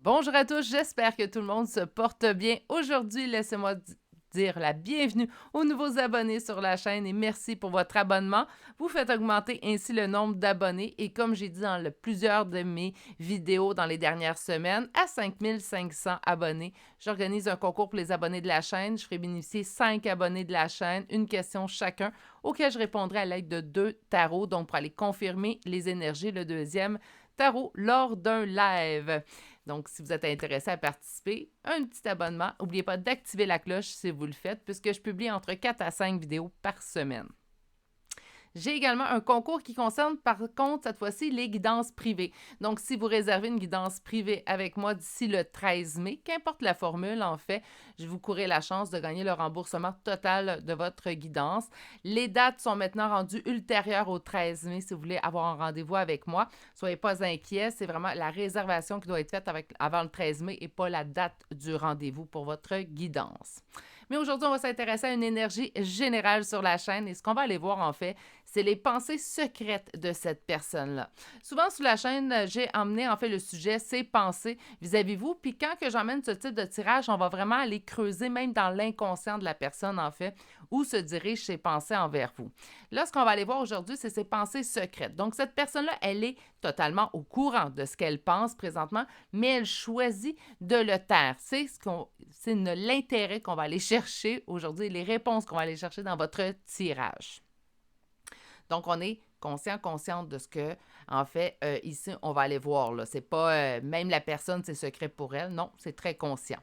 Bonjour à tous, j'espère que tout le monde se porte bien. Aujourd'hui, laissez-moi dire la bienvenue aux nouveaux abonnés sur la chaîne et merci pour votre abonnement. Vous faites augmenter ainsi le nombre d'abonnés et comme j'ai dit dans plusieurs de mes vidéos dans les dernières semaines, à 5500 abonnés, j'organise un concours pour les abonnés de la chaîne. Je ferai bénéficier 5 abonnés de la chaîne, une question chacun, auquel je répondrai à l'aide de 2 tarots, donc pour aller confirmer les énergies, le deuxième tarot lors d'un live. Donc, si vous êtes intéressé à participer, un petit abonnement. N'oubliez pas d'activer la cloche si vous le faites, puisque je publie entre 4 à 5 vidéos par semaine. J'ai également un concours qui concerne, par contre, cette fois-ci, les guidances privées. Donc, si vous réservez une guidance privée avec moi d'ici le 13 mai, qu'importe la formule, en fait, je vous courrai la chance de gagner le remboursement total de votre guidance. Les dates sont maintenant rendues ultérieures au 13 mai si vous voulez avoir un rendez-vous avec moi. Soyez pas inquiets, c'est vraiment la réservation qui doit être faite avant le 13 mai et pas la date du rendez-vous pour votre guidance. Mais aujourd'hui, on va s'intéresser à une énergie générale sur la chaîne et ce qu'on va aller voir en fait, c'est les pensées secrètes de cette personne-là. Souvent sur la chaîne, j'ai emmené en fait le sujet, ses pensées vis-à-vis vous. Puis quand que j'emmène ce type de tirage, on va vraiment aller creuser même dans l'inconscient de la personne en fait, où se dirigent ses pensées envers vous. Là, ce qu'on va aller voir aujourd'hui, c'est ses pensées secrètes. Donc cette personne-là, elle est totalement au courant de ce qu'elle pense présentement, mais elle choisit de le taire. C'est l'intérêt qu'on va aller chercher aujourd'hui, les réponses qu'on va aller chercher dans votre tirage. Donc, on est consciente de ce que, en fait, ici, on va aller voir. Là. C'est pas, même la personne, c'est secret pour elle. Non, c'est très conscient.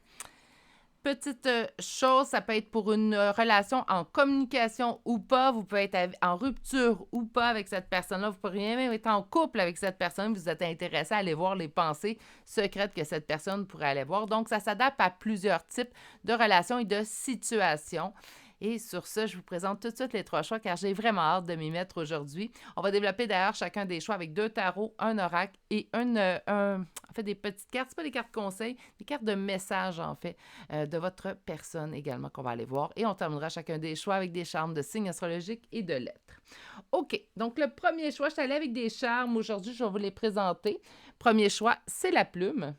Petite chose, ça peut être pour une relation en communication ou pas. Vous pouvez être en rupture ou pas avec cette personne-là. Vous pourriez même être en couple avec cette personne. Vous êtes intéressé à aller voir les pensées secrètes que cette personne pourrait aller voir. Donc, ça s'adapte à plusieurs types de relations et de situations. Et sur ce, je vous présente tout de suite les 3 choix car j'ai vraiment hâte de m'y mettre aujourd'hui. On va développer d'ailleurs chacun des choix avec 2 tarots, un oracle et en fait des petites cartes, c'est pas des cartes conseils, des cartes de message en fait de votre personne également qu'on va aller voir. Et on terminera chacun des choix avec des charmes de signes astrologiques et de lettres. OK, donc le premier choix, je suis allée avec des charmes. Aujourd'hui, je vais vous les présenter. Premier choix, c'est la plume.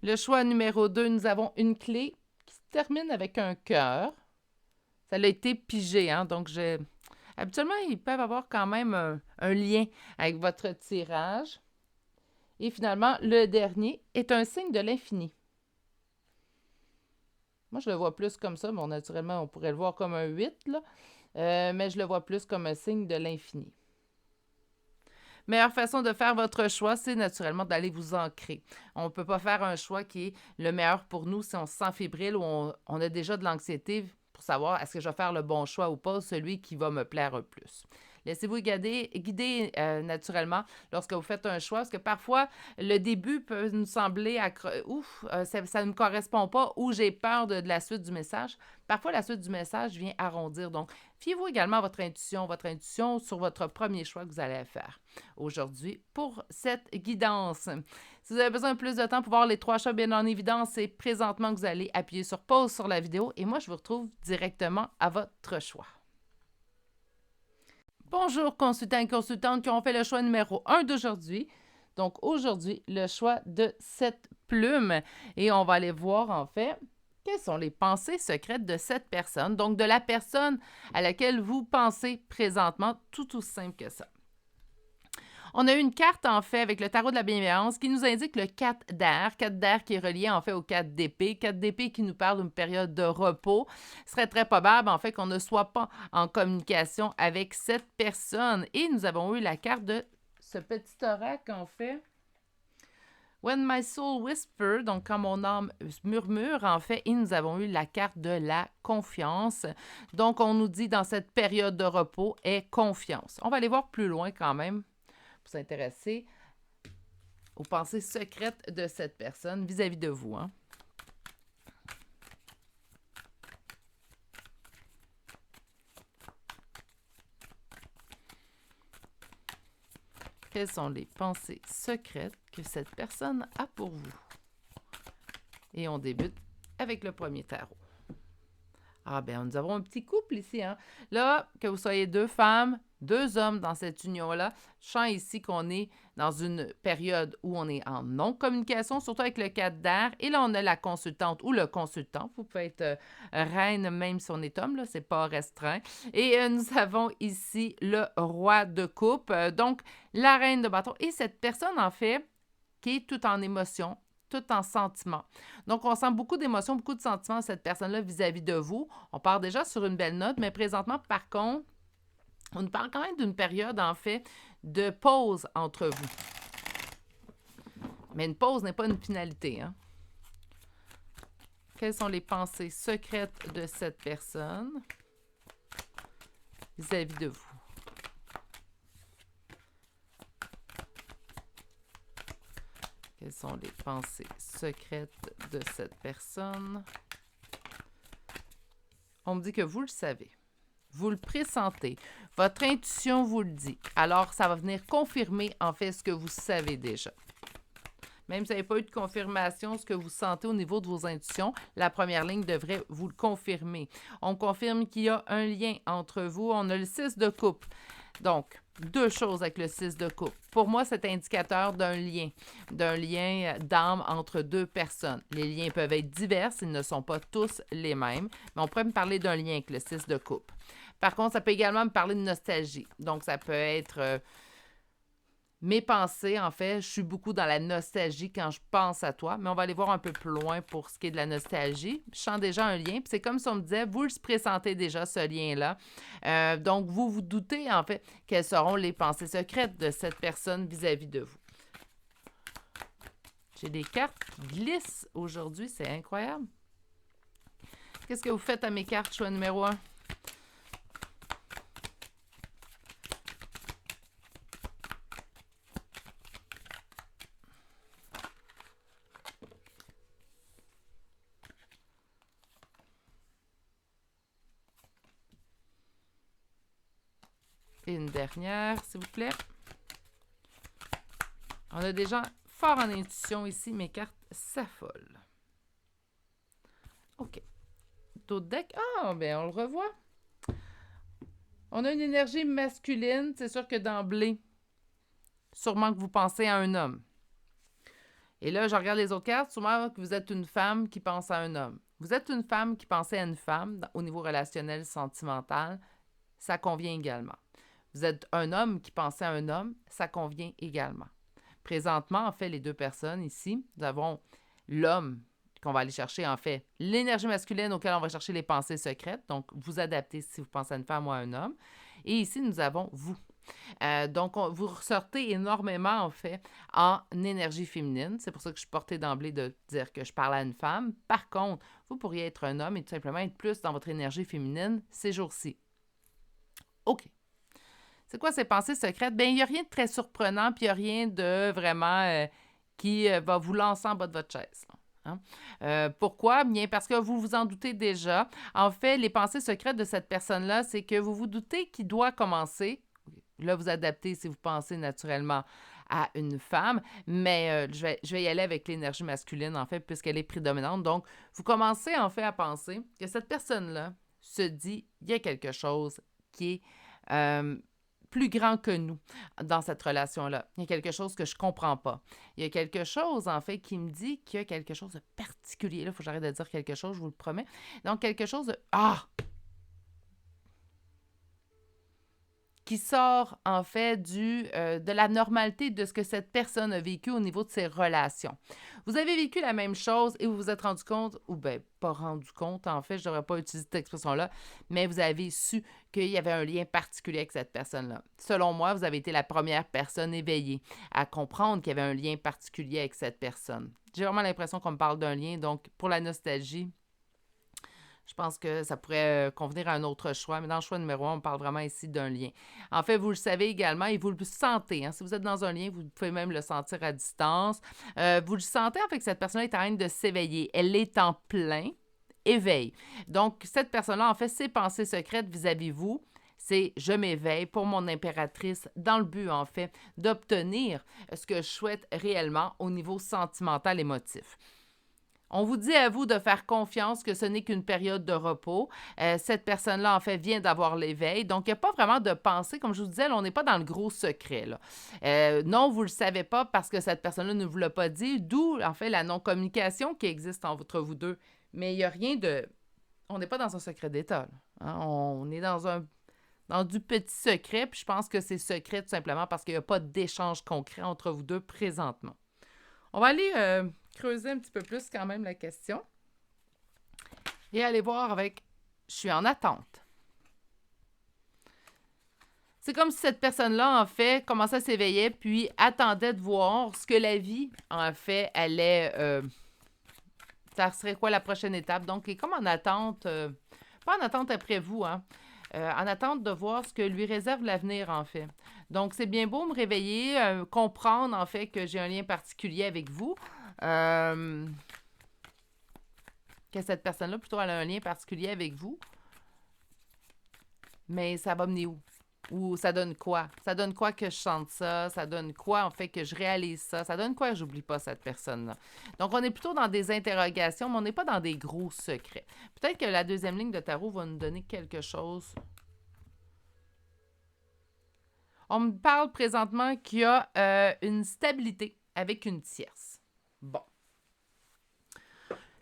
Le choix numéro 2, nous avons une clé qui se termine avec un cœur. Ça a été pigé, hein? Donc, habituellement, ils peuvent avoir quand même un lien avec votre tirage. Et finalement, le dernier est un signe de l'infini. Moi, je le vois plus comme ça. Bon, naturellement, on pourrait le voir comme un 8, là. Mais je le vois plus comme un signe de l'infini. Meilleure façon de faire votre choix, c'est naturellement d'aller vous ancrer. On ne peut pas faire un choix qui est le meilleur pour nous si on se sent fébrile ou on a déjà de l'anxiété pour savoir est-ce que je vais faire le bon choix ou pas, celui qui va me plaire le plus. Laissez-vous guider naturellement lorsque vous faites un choix, parce que parfois, le début peut nous sembler ça ne me correspond pas ou j'ai peur de la suite du message. Parfois, la suite du message vient arrondir. Donc, fiez-vous également à votre intuition sur votre premier choix que vous allez faire aujourd'hui pour cette guidance. Si vous avez besoin de plus de temps pour voir les 3 choix bien en évidence, c'est présentement que vous allez appuyer sur pause sur la vidéo et moi, je vous retrouve directement à votre choix. Bonjour consultants et consultantes qui ont fait le choix numéro 1 d'aujourd'hui. Donc aujourd'hui, le choix de cette plume. Et on va aller voir en fait quelles sont les pensées secrètes de cette personne. Donc de la personne à laquelle vous pensez présentement, tout aussi simple que ça. On a eu une carte, en fait, avec le tarot de la bienveillance qui nous indique le 4 d'air. 4 d'air qui est relié, en fait, au 4 d'épée. 4 d'épée qui nous parle d'une période de repos. Ce serait très probable, en fait, qu'on ne soit pas en communication avec cette personne. Et nous avons eu la carte de ce petit oracle, en fait. When my soul whisper, donc quand mon âme murmure, en fait, et nous avons eu la carte de la confiance. Donc, on nous dit dans cette période de repos est confiance. On va aller voir plus loin quand même pour s'intéresser aux pensées secrètes de cette personne vis-à-vis de vous. Hein. Quelles sont les pensées secrètes que cette personne a pour vous? Et on débute avec le premier tarot. Ah ben, nous avons un petit couple ici. Hein? Là, que vous soyez 2 femmes, deux hommes dans cette union-là. Je sens ici qu'on est dans une période où on est en non-communication, surtout avec le 4 d'air. Et là, on a la consultante ou le consultant. Vous pouvez être reine même si on est homme, là, c'est pas restreint. Et nous avons ici le roi de coupe, donc la reine de bâton. Et cette personne, en fait, qui est tout en émotion, tout en sentiment. Donc, on sent beaucoup d'émotions, beaucoup de sentiments à cette personne-là vis-à-vis de vous. On part déjà sur une belle note, mais présentement, par contre, on nous parle quand même d'une période, en fait, de pause entre vous. Mais une pause n'est pas une finalité, hein? Quelles sont les pensées secrètes de cette personne vis-à-vis de vous? Quelles sont les pensées secrètes de cette personne? On me dit que vous le savez. Vous le pressentez. Votre intuition vous le dit. Alors, ça va venir confirmer, en fait, ce que vous savez déjà. Même si vous n'avez pas eu de confirmation, ce que vous sentez au niveau de vos intuitions, la première ligne devrait vous le confirmer. On confirme qu'il y a un lien entre vous. On a le 6 de coupe. Donc, deux choses avec le 6 de coupe. Pour moi, c'est indicateur d'un lien d'âme entre deux personnes. Les liens peuvent être divers, ils ne sont pas tous les mêmes, mais on pourrait me parler d'un lien avec le 6 de coupe. Par contre, ça peut également me parler de nostalgie. Donc, ça peut être mes pensées, en fait. Je suis beaucoup dans la nostalgie quand je pense à toi, mais on va aller voir un peu plus loin pour ce qui est de la nostalgie. Je sens déjà un lien, puis c'est comme si on me disait, vous le pressentez déjà, ce lien-là. Donc, vous vous doutez, en fait, quelles seront les pensées secrètes de cette personne vis-à-vis de vous. J'ai des cartes qui glissent aujourd'hui, c'est incroyable. Qu'est-ce que vous faites à mes cartes, choix numéro 1? Et une dernière, s'il vous plaît. On a des gens forts en intuition ici. Mes cartes s'affolent. OK. D'autres decks? Ah, bien, on le revoit. On a une énergie masculine. C'est sûr que d'emblée, sûrement que vous pensez à un homme. Et là, je regarde les autres cartes. Sûrement que vous êtes une femme qui pense à un homme. Vous êtes une femme qui pensait à une femme au niveau relationnel, sentimental. Ça convient également. Vous êtes un homme qui pensait à un homme, ça convient également. Présentement, en fait, les deux personnes ici, nous avons l'homme qu'on va aller chercher, en fait, l'énergie masculine auquel on va chercher les pensées secrètes. Donc, vous adaptez si vous pensez à une femme ou à un homme. Et ici, nous avons vous. Donc, vous ressortez énormément, en fait, en énergie féminine. C'est pour ça que je suis portée d'emblée de dire que je parle à une femme. Par contre, vous pourriez être un homme et tout simplement être plus dans votre énergie féminine ces jours-ci. OK. C'est quoi ces pensées secrètes? Bien, il n'y a rien de très surprenant, puis il n'y a rien de vraiment qui va vous lancer en bas de votre chaise. Hein? Pourquoi? Bien, parce que vous vous en doutez déjà. En fait, les pensées secrètes de cette personne-là, c'est que vous vous doutez qu'il doit commencer. Là, vous adaptez si vous pensez naturellement à une femme, mais je vais y aller avec l'énergie masculine, en fait, puisqu'elle est prédominante. Donc, vous commencez, en fait, à penser que cette personne-là se dit, il y a quelque chose qui est plus grand que nous dans cette relation-là. Il y a quelque chose que je comprends pas. Il y a quelque chose, en fait, qui me dit qu'il y a quelque chose de particulier. Là, il faut que j'arrête de dire quelque chose, je vous le promets. Donc, quelque chose de... qui sort, en fait, de la normalité de ce que cette personne a vécu au niveau de ses relations. Vous avez vécu la même chose et vous vous êtes rendu compte, ou bien pas rendu compte, en fait, je ne devrais pas utiliser cette expression-là, mais vous avez su qu'il y avait un lien particulier avec cette personne-là. Selon moi, vous avez été la première personne éveillée à comprendre qu'il y avait un lien particulier avec cette personne. J'ai vraiment l'impression qu'on me parle d'un lien, donc pour la nostalgie, je pense que ça pourrait convenir à un autre choix, mais dans le choix numéro 1, on parle vraiment ici d'un lien. En fait, vous le savez également et vous le sentez. Hein? Si vous êtes dans un lien, vous pouvez même le sentir à distance. Vous le sentez, en fait, que cette personne-là est en train de s'éveiller. Elle est en plein éveil. Donc, cette personne-là, en fait, ses pensées secrètes vis-à-vis vous, c'est « je m'éveille pour mon impératrice » dans le but, en fait, d'obtenir ce que je souhaite réellement au niveau sentimental émotif. On vous dit à vous de faire confiance que ce n'est qu'une période de repos. Cette personne-là, en fait, vient d'avoir l'éveil. Donc, il n'y a pas vraiment de pensée. Comme je vous disais, là, on n'est pas dans le gros secret, là. Non, vous ne le savez pas parce que cette personne-là ne vous l'a pas dit, d'où, en fait, la non-communication qui existe entre vous deux. Mais il n'y a rien de... On n'est pas dans un secret d'État, là, hein. On est dans du petit secret, puis je pense que c'est secret tout simplement parce qu'il n'y a pas d'échange concret entre vous deux présentement. On va aller creuser un petit peu plus quand même la question et aller voir avec « je suis en attente ». C'est comme si cette personne-là, en fait, commençait à s'éveiller puis attendait de voir ce que la vie, en fait, allait... ça serait quoi la prochaine étape? Donc, il est comme en attente, pas en attente après vous, hein, en attente de voir ce que lui réserve l'avenir, en fait. Donc, c'est bien beau me réveiller, comprendre, en fait, que j'ai un lien particulier avec vous, que cette personne-là, plutôt, elle a un lien particulier avec vous. Mais ça va mener où? Ou ça donne quoi? Ça donne quoi que je sente ça? Ça donne quoi, en fait, que je réalise ça? Ça donne quoi que j'oublie pas cette personne-là? Donc, on est plutôt dans des interrogations, mais on n'est pas dans des gros secrets. Peut-être que la deuxième ligne de tarot va nous donner quelque chose. On me parle présentement qu'il y a une stabilité avec une tierce. Bon.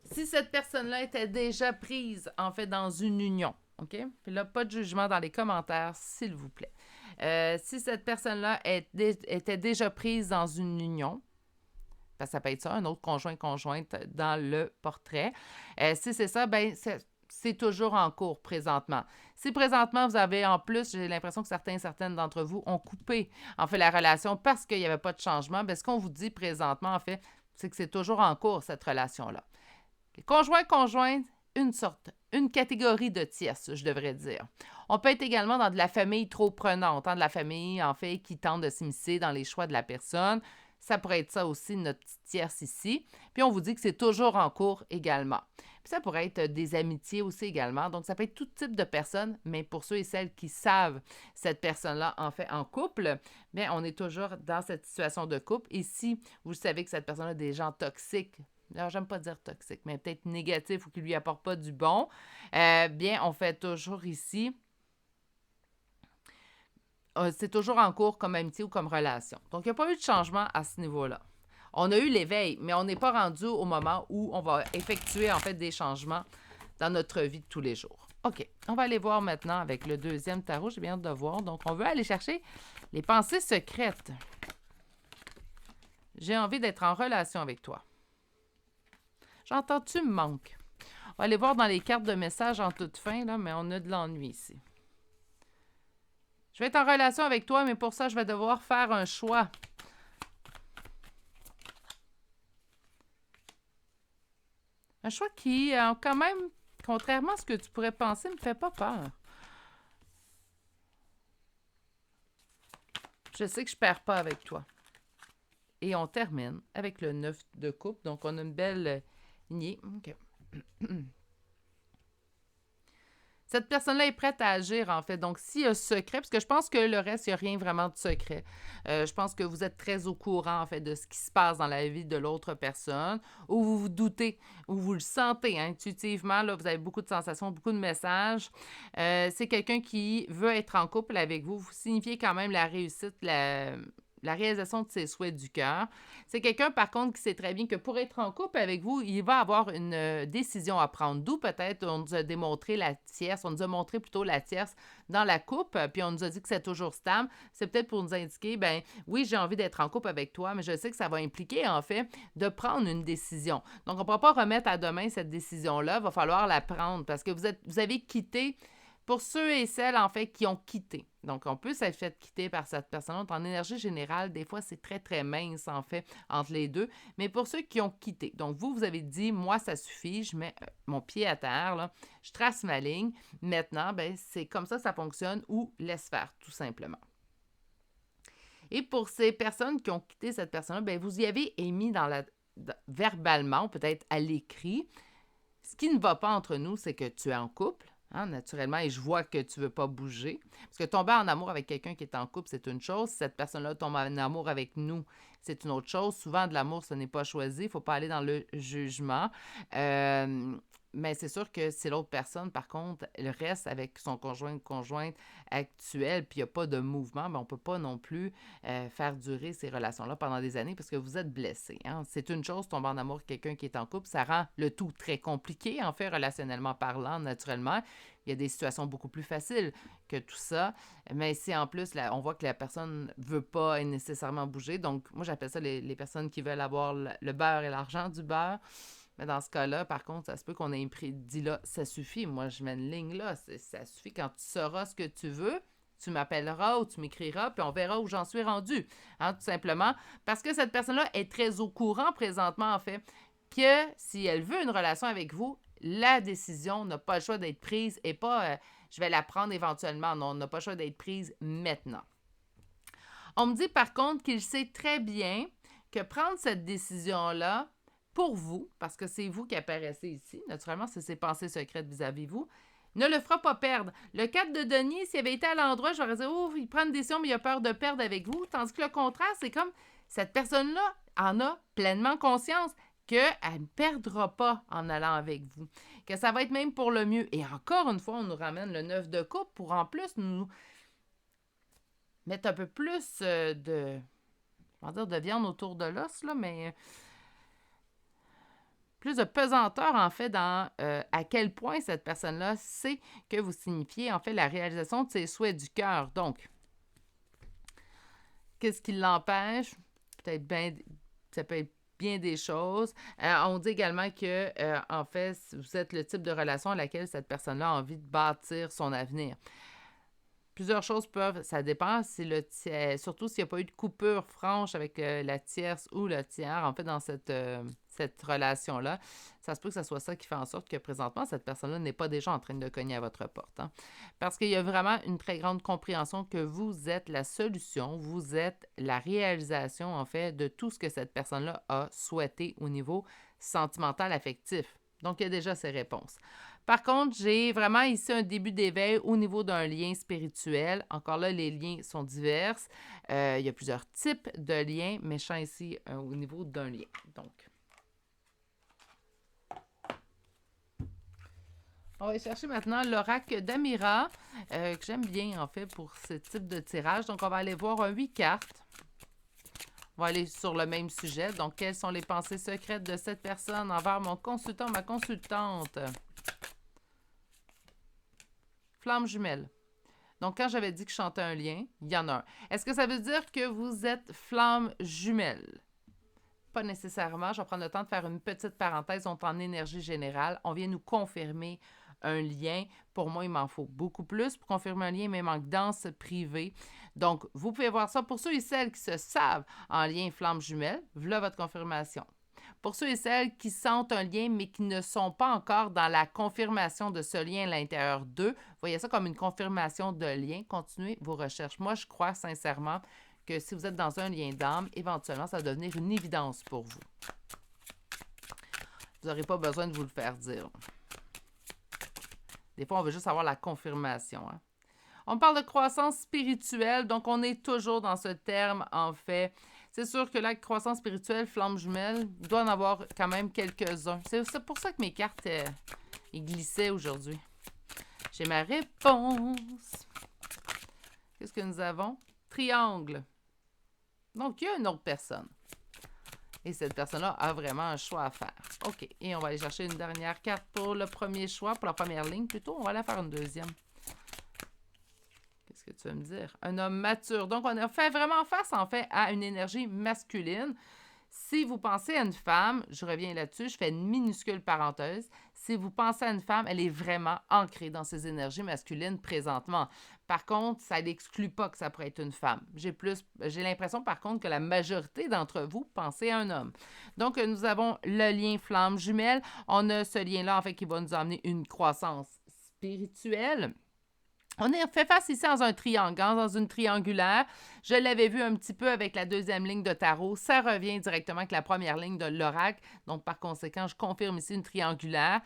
Si cette personne-là était déjà prise, en fait, dans une union, OK? Puis là, pas de jugement dans les commentaires, s'il vous plaît. Si cette personne-là était déjà prise dans une union, parce que ça peut être ça, un autre conjointe dans le portrait. Si c'est ça, ben c'est toujours en cours présentement. Si présentement, vous avez en plus, j'ai l'impression que certaines d'entre vous ont coupé, en fait, la relation parce qu'il n'y avait pas de changement, bien, ce qu'on vous dit présentement, en fait, c'est que c'est toujours en cours, cette relation-là. Les conjointes, une catégorie de tierces, je devrais dire. On peut être également dans de la famille trop prenante, de la famille, en fait, qui tente de s'immiscer dans les choix de la personne. Ça pourrait être ça aussi, notre petite tierce ici. Puis on vous dit que c'est toujours en cours également. Puis ça pourrait être des amitiés aussi également. Donc, ça peut être tout type de personnes, mais pour ceux et celles qui savent cette personne-là, en fait, en couple, bien, on est toujours dans cette situation de couple. Et si vous savez que cette personne a des gens toxiques, alors, j'aime pas dire toxique, mais peut-être négatif ou qui lui apporte pas du bon, bien, on fait toujours ici, c'est toujours en cours comme amitié ou comme relation. Donc, il n'y a pas eu de changement à ce niveau-là. On a eu l'éveil, mais on n'est pas rendu au moment où on va effectuer, en fait, des changements dans notre vie de tous les jours. OK, on va aller voir maintenant avec le deuxième tarot. J'ai bien hâte de voir. Donc, on veut aller chercher les pensées secrètes. J'ai envie d'être en relation avec toi. J'entends-tu me manque? On va aller voir dans les cartes de messages en toute fin, là, mais on a de l'ennui ici. Je vais être en relation avec toi, mais pour ça, je vais devoir faire un choix. Un choix qui, quand même, contrairement à ce que tu pourrais penser, ne me fait pas peur. Je sais que je ne perds pas avec toi. Et on termine avec le 9 de coupe. Donc, on a une belle lignée. OK. Cette personne-là est prête à agir, en fait. Donc, s'il y a secret, parce que je pense que le reste, il n'y a rien vraiment de secret. Je pense que vous êtes très au courant, en fait, de ce qui se passe dans la vie de l'autre personne, ou vous vous doutez, ou vous le sentez, hein, intuitivement. Là, vous avez beaucoup de sensations, beaucoup de messages. C'est quelqu'un qui veut être en couple avec vous. Vous signifiez quand même la réussite, la réalisation de ses souhaits du cœur. C'est quelqu'un, par contre, qui sait très bien que pour être en couple avec vous, il va avoir une décision à prendre. D'où peut-être on nous a démontré la tierce, on nous a montré plutôt la tierce dans la coupe, puis on nous a dit que c'est toujours stable. C'est peut-être pour nous indiquer, ben oui, j'ai envie d'être en couple avec toi, mais je sais que ça va impliquer, en fait, de prendre une décision. Donc, on ne pourra pas remettre à demain cette décision-là, il va falloir la prendre parce que vous avez quitté. Pour ceux et celles, en fait, qui ont quitté. Donc, on peut s'être fait quitter par cette personne. En énergie générale, des fois, c'est très, très mince, en fait, entre les deux. Mais pour ceux qui ont quitté, donc vous avez dit, moi, ça suffit, je mets mon pied à terre, là, je trace ma ligne. Maintenant, ben, c'est comme ça fonctionne ou laisse faire, tout simplement. Et pour ces personnes qui ont quitté cette personne-là, ben, vous y avez émis verbalement, peut-être à l'écrit. Ce qui ne va pas entre nous, c'est que tu es en couple. Hein, naturellement, et je vois que tu ne veux pas bouger. Parce que tomber en amour avec quelqu'un qui est en couple, c'est une chose. Si cette personne-là tombe en amour avec nous, c'est une autre chose. Souvent, de l'amour, ce n'est pas choisi. Il ne faut pas aller dans le jugement. Euh, mais c'est sûr que si l'autre personne, par contre, elle reste avec son conjoint ou conjointe actuel, puis il n'y a pas de mouvement, ben on ne peut pas non plus faire durer ces relations-là pendant des années parce que vous êtes blessé. Hein? C'est une chose, tomber en amour avec quelqu'un qui est en couple, ça rend le tout très compliqué, en fait, relationnellement parlant, naturellement. Il y a des situations beaucoup plus faciles que tout ça. Mais si en plus, là, on voit que la personne ne veut pas nécessairement bouger, donc moi j'appelle ça les personnes qui veulent avoir le beurre et l'argent du beurre. Mais dans ce cas-là, par contre, ça se peut qu'on ait dit là, ça suffit. Moi, je mets une ligne là. Ça suffit quand tu sauras ce que tu veux. Tu m'appelleras ou tu m'écriras, puis on verra où j'en suis rendue. Hein, tout simplement. Parce que cette personne-là est très au courant présentement, en fait, que si elle veut une relation avec vous, la décision n'a pas le choix d'être prise et pas je vais la prendre éventuellement. Non, n'a pas le choix d'être prise maintenant. On me dit par contre qu'il sait très bien que prendre cette décision-là pour vous, parce que c'est vous qui apparaissez ici, naturellement, c'est ses pensées secrètes vis-à-vis vous, ne le fera pas perdre. Le 4 de denier, s'il avait été à l'endroit, j'aurais dit, oh, il prend une décision, mais il a peur de perdre avec vous. Tandis que le contraire, c'est comme cette personne-là en a pleinement conscience qu'elle ne perdra pas en allant avec vous. Que ça va être même pour le mieux. Et encore une fois, on nous ramène le 9 de coupe pour en plus nous mettre un peu plus de viande autour de l'os, là, mais plus de pesanteur, en fait, dans à quel point cette personne-là sait que vous signifiez, en fait, la réalisation de ses souhaits du cœur. Donc, qu'est-ce qui l'empêche? Peut-être bien, ça peut être bien des choses. On dit également que, en fait, vous êtes le type de relation à laquelle cette personne-là a envie de bâtir son avenir. Plusieurs choses ça dépend si surtout s'il n'y a pas eu de coupure franche avec la tierce ou le tiers, en fait, dans cette relation-là. Ça se peut que ce soit ça qui fait en sorte que présentement, cette personne-là n'est pas déjà en train de cogner à votre porte. Hein? Parce qu'il y a vraiment une très grande compréhension que vous êtes la solution, vous êtes la réalisation, en fait, de tout ce que cette personne-là a souhaité au niveau sentimental, affectif. Donc, il y a déjà ces réponses. Par contre, j'ai vraiment ici un début d'éveil au niveau d'un lien spirituel. Encore là, les liens sont divers. Il y a plusieurs types de liens, mais je sens ici au niveau d'un lien. Donc, on va chercher maintenant l'oracle d'Amira, que j'aime bien en fait pour ce type de tirage. Donc, on va aller voir 8 cartes. On va aller sur le même sujet. Donc, quelles sont les pensées secrètes de cette personne envers mon consultant, ma consultante? Flamme jumelle. Donc, quand j'avais dit que je chantais un lien, il y en a un. Est-ce que ça veut dire que vous êtes flamme jumelle? Pas nécessairement. Je vais prendre le temps de faire une petite parenthèse. On est en énergie générale. On vient nous confirmer un lien. Pour moi, il m'en faut beaucoup plus. Pour confirmer un lien, il me manque danse privée. Donc, vous pouvez voir ça. Pour ceux et celles qui se savent en lien flamme jumelle, voilà votre confirmation. Pour ceux et celles qui sentent un lien, mais qui ne sont pas encore dans la confirmation de ce lien à l'intérieur d'eux, voyez ça comme une confirmation de lien. Continuez vos recherches. Moi, je crois sincèrement que si vous êtes dans un lien d'âme, éventuellement, ça va devenir une évidence pour vous. Vous n'aurez pas besoin de vous le faire dire. Des fois, on veut juste avoir la confirmation. Hein? On parle de croissance spirituelle, donc on est toujours dans ce terme, en fait. C'est sûr que la croissance spirituelle, flamme jumelle, il doit en avoir quand même quelques-uns. C'est pour ça que mes cartes ils glissaient aujourd'hui. J'ai ma réponse. Qu'est-ce que nous avons? Triangle. Donc, il y a une autre personne. Et cette personne-là a vraiment un choix à faire. OK. Et on va aller chercher une dernière carte pour le premier choix, pour la première ligne plutôt. On va aller faire une deuxième. Qu'est-ce que tu veux me dire? Un homme mature. Donc, on a fait vraiment face, en fait, à une énergie masculine. Si vous pensez à une femme, je reviens là-dessus, je fais une minuscule parenthèse. Si vous pensez à une femme, elle est vraiment ancrée dans ses énergies masculines présentement. Par contre, ça n'exclut pas que ça pourrait être une femme. J'ai l'impression, par contre, que la majorité d'entre vous pensez à un homme. Donc, nous avons le lien flamme jumelle. On a ce lien-là, en fait, qui va nous amener une croissance spirituelle. On est fait face ici dans un triangle, dans une triangulaire. Je l'avais vu un petit peu avec la deuxième ligne de tarot. Ça revient directement avec la première ligne de l'oracle. Donc, par conséquent, je confirme ici une triangulaire.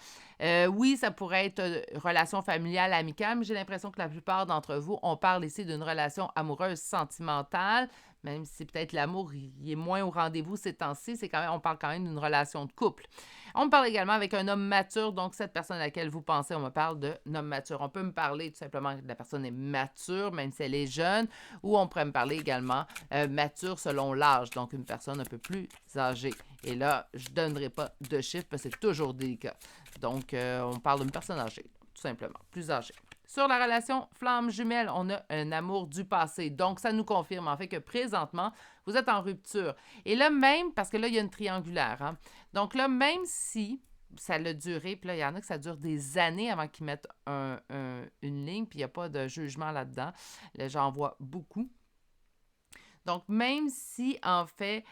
Oui, ça pourrait être relation familiale, amicale, mais j'ai l'impression que la plupart d'entre vous, on parle ici d'une relation amoureuse, sentimentale. Même si peut-être l'amour il est moins au rendez-vous ces temps-ci, on parle quand même d'une relation de couple. On me parle également avec un homme mature, donc cette personne à laquelle vous pensez, on me parle d'un homme mature. On peut me parler tout simplement que la personne est mature, même si elle est jeune, ou on pourrait me parler également mature selon l'âge, donc une personne un peu plus âgée. Et là, je ne donnerai pas de chiffres parce que c'est toujours délicat. Donc, on parle d'une personne âgée, tout simplement, plus âgée. Sur la relation flamme jumelle, on a un amour du passé. Donc, ça nous confirme en fait que présentement, vous êtes en rupture. Et là même, parce que là, il y a une triangulaire. Hein? Donc là, même si ça a duré, puis là, il y en a que ça dure des années avant qu'ils mettent une ligne, puis il n'y a pas de jugement là-dedans. Là, j'en vois beaucoup. Donc, même si, en fait,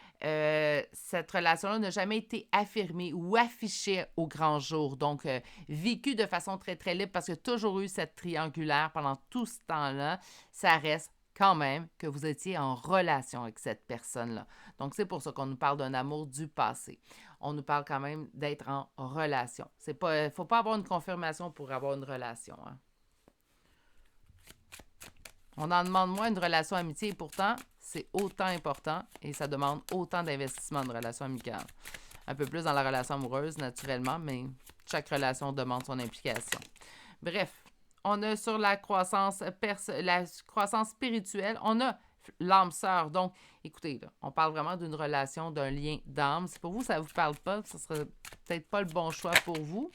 cette relation-là n'a jamais été affirmée ou affichée au grand jour, donc vécue de façon très, très libre, parce qu'il y a toujours eu cette triangulaire pendant tout ce temps-là, ça reste quand même que vous étiez en relation avec cette personne-là. Donc, c'est pour ça qu'on nous parle d'un amour du passé. On nous parle quand même d'être en relation. Il ne faut pas avoir une confirmation pour avoir une relation. Hein. On en demande moins une relation amitié et pourtant, c'est autant important et ça demande autant d'investissement de relation amicale. Un peu plus dans la relation amoureuse, naturellement, mais chaque relation demande son implication. Bref, on a sur la croissance spirituelle, on a l'âme sœur. Donc, écoutez, là, on parle vraiment d'une relation, d'un lien d'âme. Si pour vous, ça ne vous parle pas, ce ne serait peut-être pas le bon choix pour vous.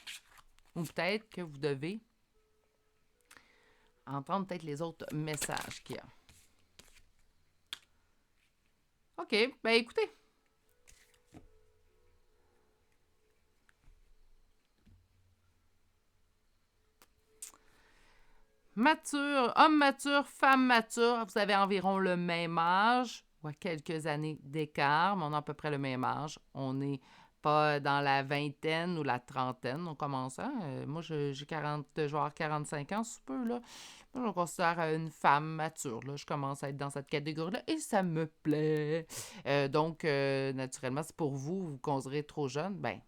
Ou peut-être que vous devez entendre peut-être les autres messages qu'il y a. OK, ben écoutez. Mature, homme mature, femme mature, vous avez environ le même âge, ou à quelques années d'écart, mais on a à peu près le même âge. On n'est pas dans la vingtaine ou la trentaine, on commence, hein? Moi, j'ai 40, je vais avoir 45 ans, sous peu, là. Moi, je me considère une femme mature, là. Je commence à être dans cette catégorie-là et ça me plaît. Donc, naturellement, si pour vous, vous considérez trop jeune, ben,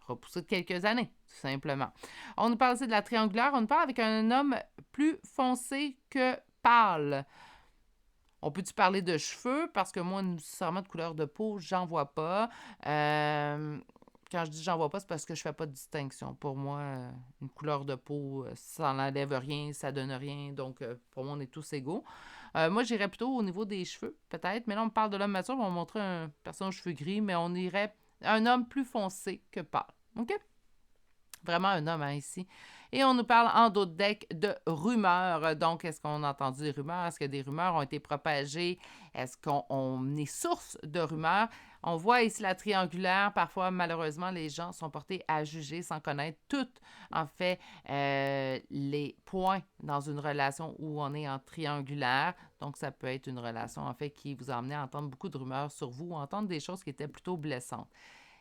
repoussé de quelques années, tout simplement. On nous parle aussi de la triangulaire. On nous parle avec un homme plus foncé que pâle. On peut-tu parler de cheveux? Parce que moi, nécessairement de couleur de peau, j'en vois pas. Quand je dis j'en vois pas, c'est parce que je fais pas de distinction. Pour moi, une couleur de peau, ça n'enlève rien, ça donne rien. Donc, pour moi, on est tous égaux. Moi, j'irais plutôt au niveau des cheveux, peut-être. Mais là, on parle de l'homme mature. On va montrer une personne aux cheveux gris, mais on irait un homme plus foncé que pâle. OK? Vraiment un homme, hein, ici. Et on nous parle en d'autres decks de rumeurs. Donc, est-ce qu'on a entendu des rumeurs? Est-ce que des rumeurs ont été propagées? Est-ce qu'on est source de rumeurs? On voit ici la triangulaire. Parfois, malheureusement, les gens sont portés à juger sans connaître toutes, en fait, les points dans une relation où on est en triangulaire. Donc, ça peut être une relation, en fait, qui vous a amené à entendre beaucoup de rumeurs sur vous ou entendre des choses qui étaient plutôt blessantes.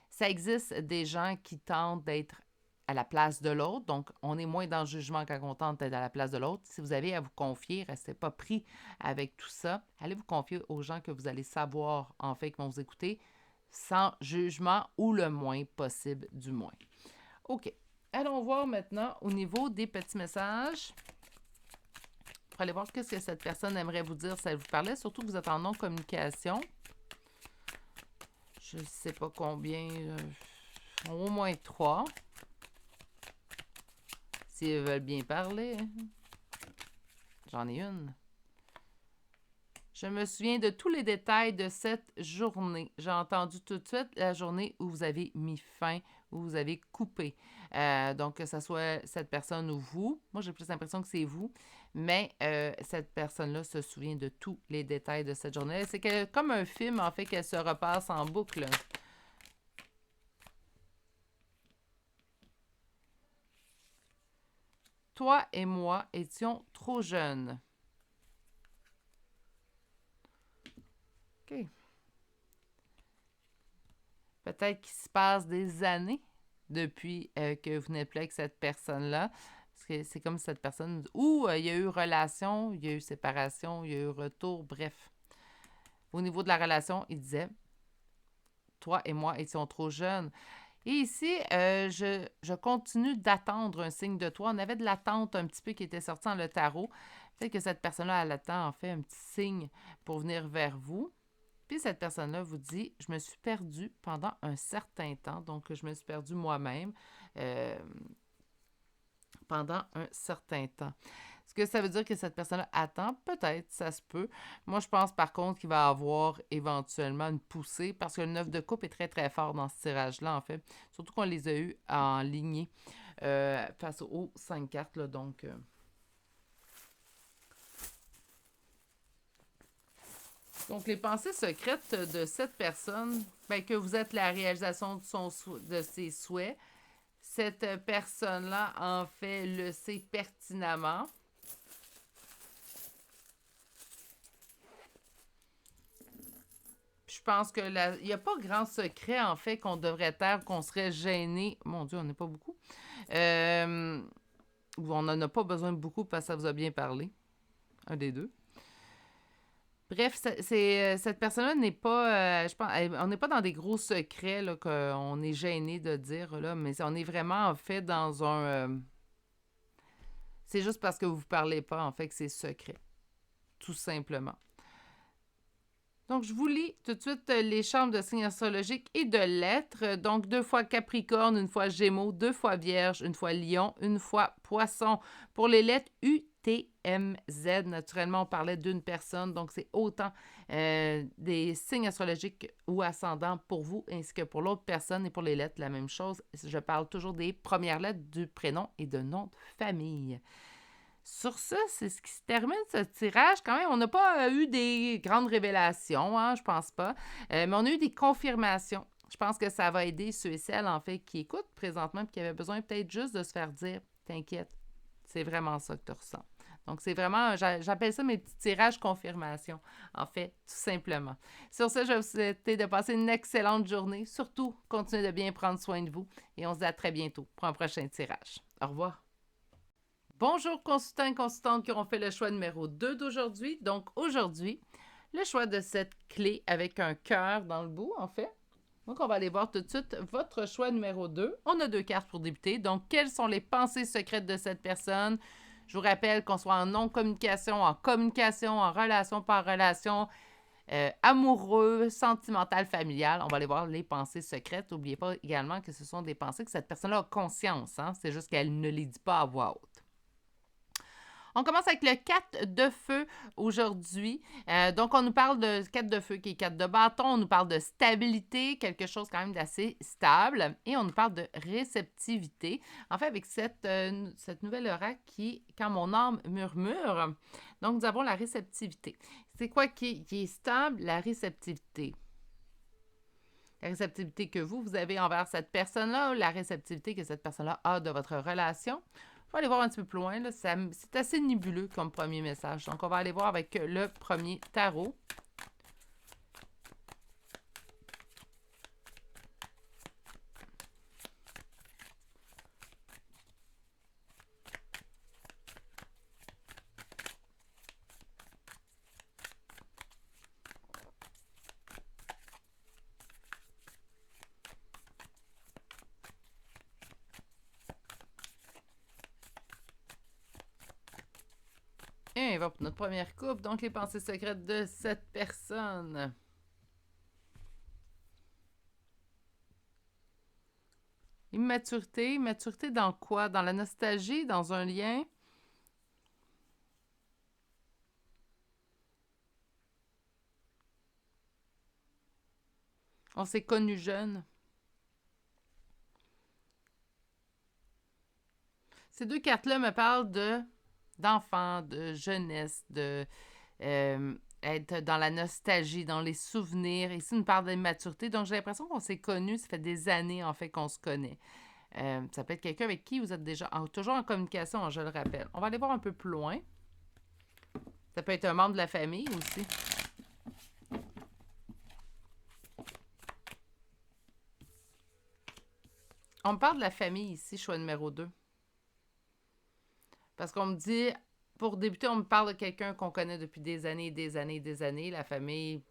Ça existe des gens qui tentent d'être à la place de l'autre. Donc, on est moins dans le jugement quand on tente d'être à la place de l'autre. Si vous avez à vous confier, restez pas pris avec tout ça. Allez vous confier aux gens que vous allez savoir, en fait, qui vont vous écouter, sans jugement ou le moins possible, du moins. OK. Allons voir maintenant au niveau des petits messages. Pour aller voir ce que cette personne aimerait vous dire si elle vous parlait, surtout que vous êtes en non-communication. Je ne sais pas combien. Au moins 3. S'ils veulent bien parler. J'en ai une. Je me souviens de tous les détails de cette journée. J'ai entendu tout de suite la journée où vous avez mis fin, où vous avez coupé. Donc, que ce soit cette personne ou vous. Moi, j'ai plus l'impression que c'est vous. Mais cette personne-là se souvient de tous les détails de cette journée. C'est comme un film, en fait, qu'elle se repasse en boucle. Toi et moi étions trop jeunes. OK. Peut-être qu'il se passe des années depuis que vous n'êtes plus avec cette personne-là. C'est comme cette personne... Ou il y a eu relation, il y a eu séparation, il y a eu retour, bref. Au niveau de la relation, il disait, toi et moi étions trop jeunes. Et ici, je continue d'attendre un signe de toi. On avait de l'attente un petit peu qui était sorti dans le tarot. Peut-être que cette personne-là, elle attend en fait un petit signe pour venir vers vous. Puis cette personne-là vous dit, je me suis perdue pendant un certain temps. Donc, je me suis perdue moi-même pendant un certain temps. Est-ce que ça veut dire que cette personne-là attend? Peut-être, ça se peut. Moi, je pense par contre qu'il va avoir éventuellement une poussée parce que le 9 de coupe est très très fort dans ce tirage-là, en fait. Surtout qu'on les a eus en lignée face aux 5 cartes, là, Donc, les pensées secrètes de cette personne, ben, que vous êtes la réalisation de ses souhaits. Cette personne-là, en fait, le sait pertinemment. Je pense que il n'y a pas grand secret, en fait, qu'on devrait taire, qu'on serait gêné. Mon Dieu, on n'est pas beaucoup. On n'en a pas besoin de beaucoup parce que ça vous a bien parlé. Un des deux. Bref, cette personne-là n'est pas, je pense, on n'est pas dans des gros secrets là, qu'on est gêné de dire, là, mais on est vraiment, en fait, dans un... c'est juste parce que vous ne parlez pas, en fait, que c'est secret. Tout simplement. Donc, je vous lis tout de suite les chambres de signes astrologiques et de lettres. Donc, 2 fois Capricorne, 1 fois Gémeaux, 2 fois Vierge, 1 fois Lion, 1 fois Poisson. Pour les lettres U, T, M, Z, naturellement, on parlait d'une personne. Donc, c'est autant des signes astrologiques ou ascendants pour vous ainsi que pour l'autre personne. Et pour les lettres, la même chose. Je parle toujours des premières lettres du prénom et de nom de famille. Sur ça, c'est ce qui se termine ce tirage. Quand même, on n'a pas eu des grandes révélations, hein, je pense pas. Mais on a eu des confirmations. Je pense que ça va aider ceux et celles, en fait, qui écoutent présentement et qui avaient besoin peut-être juste de se faire dire « T'inquiète, c'est vraiment ça que tu ressens. » Donc, c'est vraiment, j'appelle ça mes petits tirages confirmation, en fait, tout simplement. Sur ce, je vais vous souhaiter de passer une excellente journée. Surtout, continuez de bien prendre soin de vous et on se dit à très bientôt pour un prochain tirage. Au revoir. Bonjour consultants et consultantes qui auront fait le choix numéro 2 d'aujourd'hui. Donc aujourd'hui, le choix de cette clé avec un cœur dans le bout, en fait. Donc on va aller voir tout de suite votre choix numéro 2. On a 2 cartes pour débuter. Donc quelles sont les pensées secrètes de cette personne? Je vous rappelle qu'on soit en non-communication, en communication, en relation par relation, amoureux, sentimental, familial. On va aller voir les pensées secrètes. N'oubliez pas également que ce sont des pensées que cette personne-là a conscience. Hein? C'est juste qu'elle ne les dit pas à voix haute. On commence avec le 4 de feu aujourd'hui. Donc, on nous parle de 4 de feu qui est 4 de bâton. On nous parle de stabilité, quelque chose quand même d'assez stable. Et on nous parle de réceptivité. En fait, avec cette nouvelle oracle qui, quand mon âme murmure, donc nous avons la réceptivité. C'est quoi qui est stable? La réceptivité. La réceptivité que vous avez envers cette personne-là, ou la réceptivité que cette personne-là a de votre relation. On va aller voir un petit peu plus loin. C'est assez nébuleux comme premier message. Donc, on va aller voir avec le premier tarot. Et on va pour notre première coupe. Donc, les pensées secrètes de cette personne. Immaturité. Immaturité dans quoi? Dans la nostalgie? Dans un lien? On s'est connus jeunes. Ces deux cartes-là me parlent d'enfants, de jeunesse, de être dans la nostalgie, dans les souvenirs. Ici, on nous parle d'immaturité. Donc, j'ai l'impression qu'on s'est connus. Ça fait des années, en fait, qu'on se connaît. Ça peut être quelqu'un avec qui vous êtes déjà toujours en communication, hein, je le rappelle. On va aller voir un peu plus loin. Ça peut être un membre de la famille aussi. On me parle de la famille ici, choix numéro 2. Parce qu'on me dit, pour débuter, on me parle de quelqu'un qu'on connaît depuis des années, des années, des années. La famille,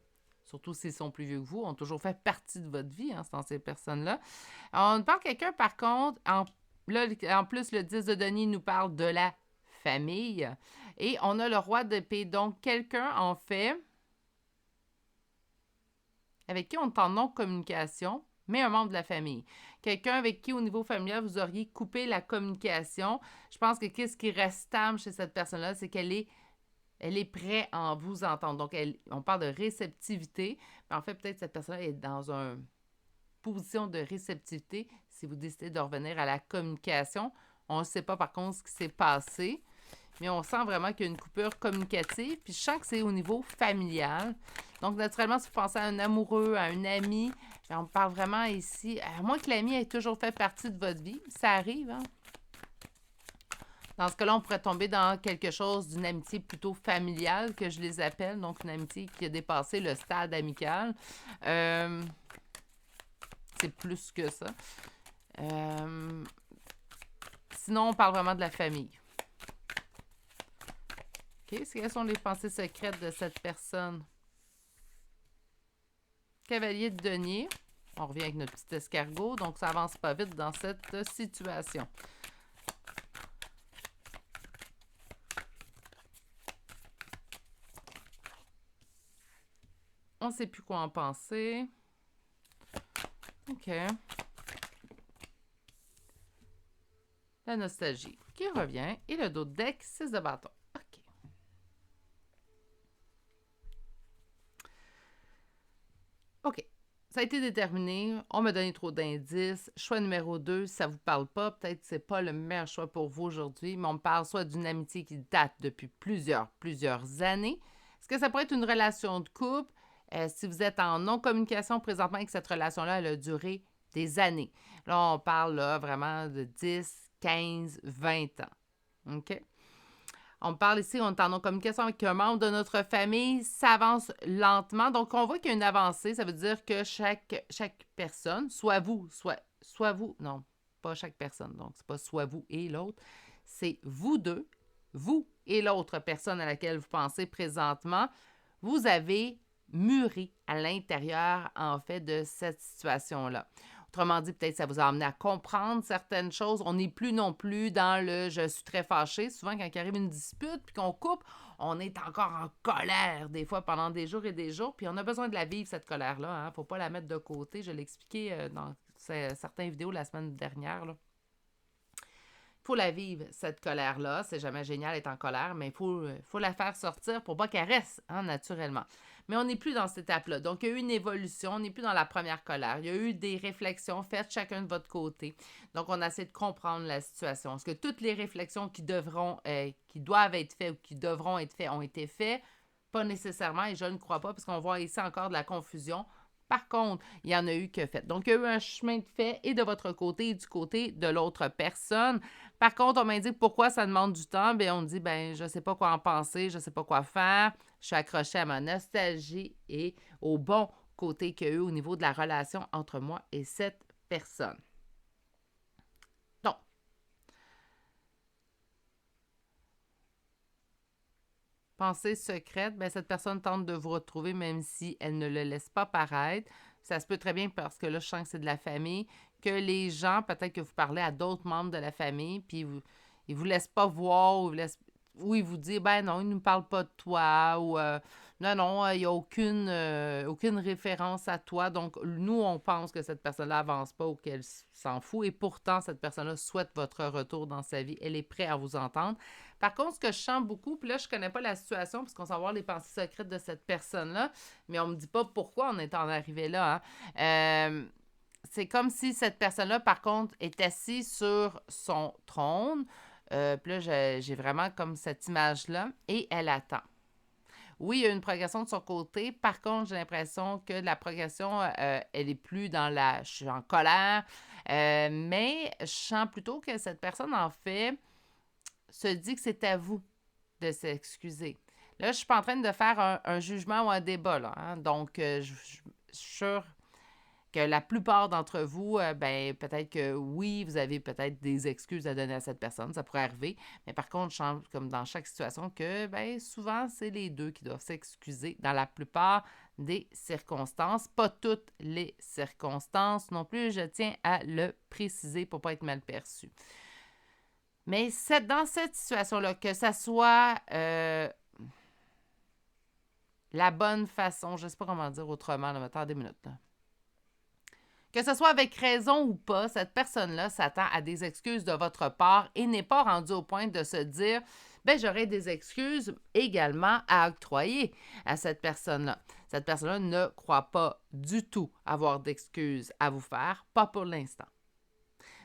surtout s'ils sont plus vieux que vous, ont toujours fait partie de votre vie, hein, ces personnes-là. On parle de quelqu'un, par contre, là, en plus, le 10 de Denis nous parle de la famille. Et on a le roi d'épée. Donc, quelqu'un, en fait, avec qui on est en non-communication, mais un membre de la famille. Quelqu'un avec qui, au niveau familial, vous auriez coupé la communication. Je pense que ce qui reste stable chez cette personne-là, c'est qu'elle est prête à vous entendre. Donc, on parle de réceptivité. Mais en fait, peut-être cette personne-là est dans une position de réceptivité si vous décidez de revenir à la communication. On ne sait pas, par contre, ce qui s'est passé. Mais on sent vraiment qu'il y a une coupure communicative. Puis je sens que c'est au niveau familial. Donc, naturellement, si vous pensez à un amoureux, à un ami, on parle vraiment ici, à moins que l'ami ait toujours fait partie de votre vie, ça arrive, hein? Dans ce cas-là, on pourrait tomber dans quelque chose d'une amitié plutôt familiale, que je les appelle, donc une amitié qui a dépassé le stade amical. C'est plus que ça. Sinon, on parle vraiment de la famille. OK, quelles sont les pensées secrètes de cette personne? Cavalier de denier. On revient avec notre petit escargot, donc ça avance pas vite dans cette situation. On ne sait plus quoi en penser. OK. La nostalgie qui revient. Et le dos de deck, 6 de bâton. OK. OK. Ça a été déterminé. On m'a donné trop d'indices. Choix numéro 2, ça ne vous parle pas. Peut-être que ce n'est pas le meilleur choix pour vous aujourd'hui, mais on me parle soit d'une amitié qui date depuis plusieurs années. Est-ce que ça pourrait être une relation de couple? Si vous êtes en non-communication présentement et que cette relation-là, elle a duré des années. Là, on parle là, vraiment de 10, 15, 20 ans. OK? On parle ici, on est en non-communication avec un membre de notre famille, ça avance lentement. Donc, on voit qu'il y a une avancée. Ça veut dire que chaque personne, soit vous, soit vous, non, pas chaque personne. Donc, c'est pas soit vous et l'autre, c'est vous deux, vous et l'autre personne à laquelle vous pensez présentement. Vous avez mûri à l'intérieur, en fait, de cette situation-là. Autrement dit, peut-être ça vous a amené à comprendre certaines choses. On n'est plus non plus dans le « je suis très fâché ». Souvent, quand il arrive une dispute puis qu'on coupe, on est encore en colère des fois pendant des jours et des jours. Puis on a besoin de la vivre, cette colère-là. Il ne faut pas la mettre de côté. Je l'ai expliqué dans certaines vidéos la semaine dernière, là. Il faut la vivre, cette colère-là. C'est jamais génial d'être en colère, mais il faut la faire sortir pour pas qu'elle reste, hein, naturellement. Mais on n'est plus dans cette étape-là. Donc, il y a eu une évolution. On n'est plus dans la première colère. Il y a eu des réflexions faites chacun de votre côté. Donc, on essaie de comprendre la situation. Est-ce que toutes les réflexions qui doivent être faites ou qui devront être faites ont été faites? Pas nécessairement, et je ne crois pas, parce qu'on voit ici encore de la confusion. Par contre, il y en a eu que fait. Donc, il y a eu un chemin de fait et de votre côté et du côté de l'autre personne. Par contre, on m'indique pourquoi ça demande du temps. Bien, on dit, je ne sais pas quoi en penser, je ne sais pas quoi faire. Je suis accrochée à ma nostalgie et au bon côté qu'il y a eu au niveau de la relation entre moi et cette personne. Donc, pensée secrète, cette personne tente de vous retrouver même si elle ne le laisse pas paraître. Ça se peut très bien parce que là, je sens que c'est de la famille, que les gens, peut-être que vous parlez à d'autres membres de la famille, puis ils vous laissent pas voir ou ils vous disent, non, ils ne nous parlent pas de toi, ou non, il n'y a aucune référence à toi. Donc, nous, on pense que cette personne-là n'avance pas ou qu'elle s'en fout, et pourtant, cette personne-là souhaite votre retour dans sa vie. Elle est prête à vous entendre. Par contre, ce que je sens beaucoup, puis là, je connais pas la situation, parce qu'on sait voir les pensées secrètes de cette personne-là, mais on me dit pas pourquoi on est en arrivé là, hein. C'est comme si cette personne-là, par contre, est assise sur son trône. Puis là, j'ai vraiment comme cette image-là, et elle attend. Oui, il y a une progression de son côté. Par contre, j'ai l'impression que la progression, elle est plus dans je suis en colère. Mais je sens plutôt que cette personne, en fait, se dit que c'est à vous de s'excuser. Là, je ne suis pas en train de faire un jugement ou un débat, là, hein. Donc, je suis sûre que la plupart d'entre vous, ben peut-être que oui, vous avez peut-être des excuses à donner à cette personne, ça pourrait arriver, mais par contre, comme dans chaque situation, que ben souvent, c'est les deux qui doivent s'excuser dans la plupart des circonstances, pas toutes les circonstances non plus, je tiens à le préciser pour ne pas être mal perçu. Mais dans cette situation-là, que ça soit la bonne façon, je ne sais pas comment dire autrement, là, attends des minutes, là. Que ce soit avec raison ou pas, cette personne-là s'attend à des excuses de votre part et n'est pas rendue au point de se dire « ben j'aurai des excuses également à octroyer à cette personne-là ». Cette personne-là ne croit pas du tout avoir d'excuses à vous faire, pas pour l'instant.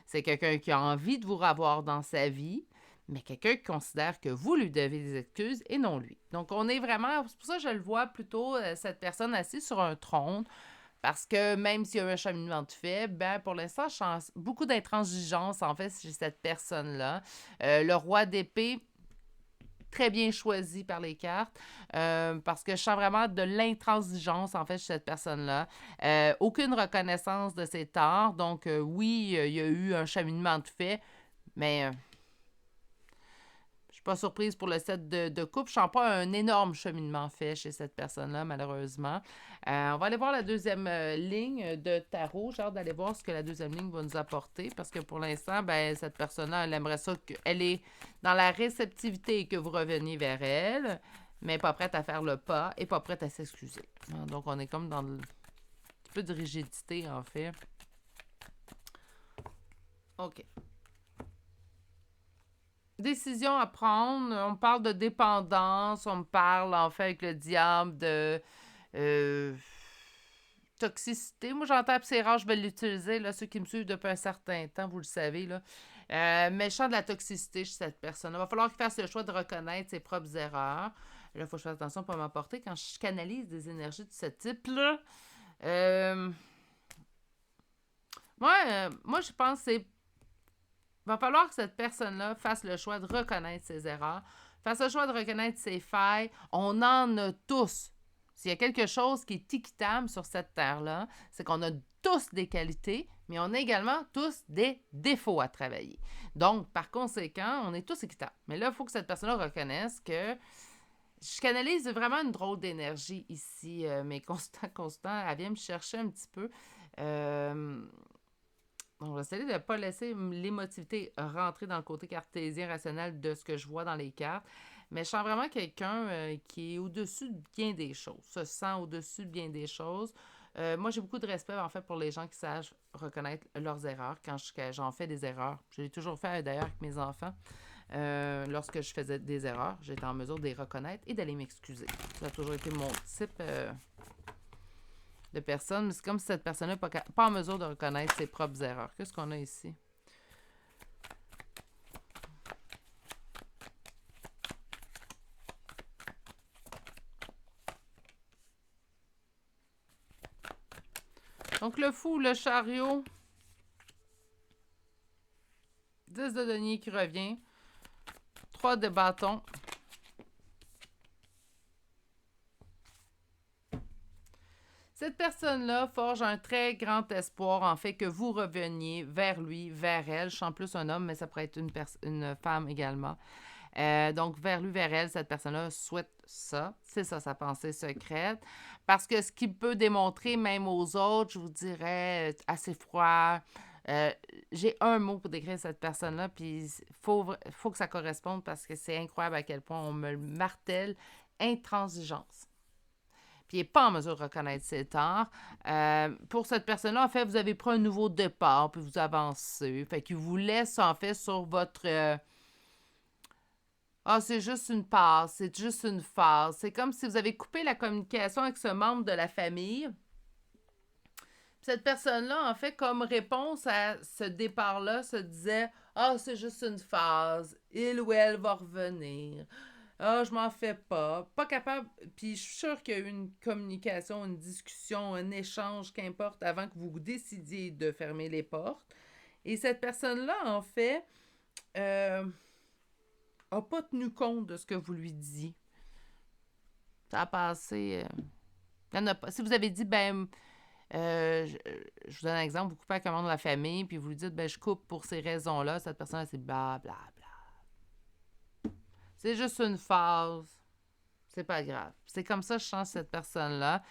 C'est quelqu'un qui a envie de vous revoir dans sa vie, mais quelqu'un qui considère que vous lui devez des excuses et non lui. Donc, on est vraiment, c'est pour ça que je le vois plutôt, cette personne assise sur un trône, parce que même s'il y a eu un cheminement de fait, ben pour l'instant, je sens beaucoup d'intransigeance, en fait, chez cette personne-là. Le roi d'épée, très bien choisi par les cartes, parce que je sens vraiment de l'intransigeance, en fait, chez cette personne-là. Aucune reconnaissance de ses torts. Donc, oui, il y a eu un cheminement de fait, mais je suis pas surprise pour le set de coupe. Je sens pas un énorme cheminement fait chez cette personne-là, malheureusement. On va aller voir la deuxième ligne de tarot. J'ai hâte d'aller voir ce que la deuxième ligne va nous apporter, parce que pour l'instant, ben cette personne-là, elle aimerait ça qu'elle est dans la réceptivité et que vous reveniez vers elle, mais pas prête à faire le pas et pas prête à s'excuser. Donc, on est comme dans un petit peu de rigidité, en fait. OK. Décision à prendre, on parle de dépendance, on me parle en fait avec le diable de toxicité. Moi, j'entends, puis c'est rare, je vais l'utiliser, là, ceux qui me suivent depuis un certain temps, vous le savez, là. Mais je sens de la toxicité chez cette personne. Il va falloir qu'il fasse le choix de reconnaître ses propres erreurs. Là, il faut que je fasse attention pour m'emporter quand je canalise des énergies de ce type-là. Moi, je pense que c'est va falloir que cette personne-là fasse le choix de reconnaître ses erreurs, fasse le choix de reconnaître ses failles. On en a tous. S'il y a quelque chose qui est équitable sur cette terre-là, c'est qu'on a tous des qualités, mais on a également tous des défauts à travailler. Donc, par conséquent, on est tous équitables. Mais là, il faut que cette personne-là reconnaisse que je canalise vraiment une drôle d'énergie ici, mais constant, elle vient me chercher un petit peu. On va essayer de ne pas laisser l'émotivité rentrer dans le côté cartésien rationnel de ce que je vois dans les cartes. Mais je sens vraiment quelqu'un qui est au-dessus de bien des choses, se sent au-dessus de bien des choses. Moi, j'ai beaucoup de respect, en fait, pour les gens qui savent reconnaître leurs erreurs quand j'en fais des erreurs. Je l'ai toujours fait, d'ailleurs, avec mes enfants. Lorsque je faisais des erreurs, j'étais en mesure de les reconnaître et d'aller m'excuser. Ça a toujours été mon type de personne, mais c'est comme si cette personne-là n'est pas en mesure de reconnaître ses propres erreurs. Qu'est-ce qu'on a ici? Donc, le fou, le chariot, 10 de denier qui revient, 3 de bâton. Cette personne-là forge un très grand espoir, en fait, que vous reveniez vers lui, vers elle. Je sens plus un homme, mais ça pourrait être une femme également. Donc, vers lui, vers elle, cette personne-là souhaite ça. C'est ça, sa pensée secrète. Parce que ce qu'il peut démontrer, même aux autres, je vous dirais, assez froid. J'ai un mot pour décrire cette personne-là, puis faut que ça corresponde parce que c'est incroyable à quel point on me le martèle. Intransigeance. Puis il n'est pas en mesure de reconnaître ses torts. Pour cette personne-là, en fait, vous avez pris un nouveau départ, puis vous avancez. Fait qu'il vous laisse, en fait, sur votre... c'est juste une passe, c'est juste une phase. C'est comme si vous avez coupé la communication avec ce membre de la famille. Cette personne-là, en fait, comme réponse à ce départ-là, se disait « c'est juste une phase. Il ou elle va revenir. » Je m'en fais pas. Pas capable. Puis je suis sûre qu'il y a eu une communication, une discussion, un échange, qu'importe, avant que vous décidiez de fermer les portes. Et cette personne-là, en fait, a pas tenu compte de ce que vous lui disiez. Ça a passé... y en a pas. Si vous avez dit, Je vous donne un exemple, vous coupez avec un membre de la famille, puis vous lui dites, ben je coupe pour ces raisons-là. Cette personne-là, c'est bla, bla, bla. C'est juste une phase. C'est pas grave. C'est comme ça que je change cette personne-là.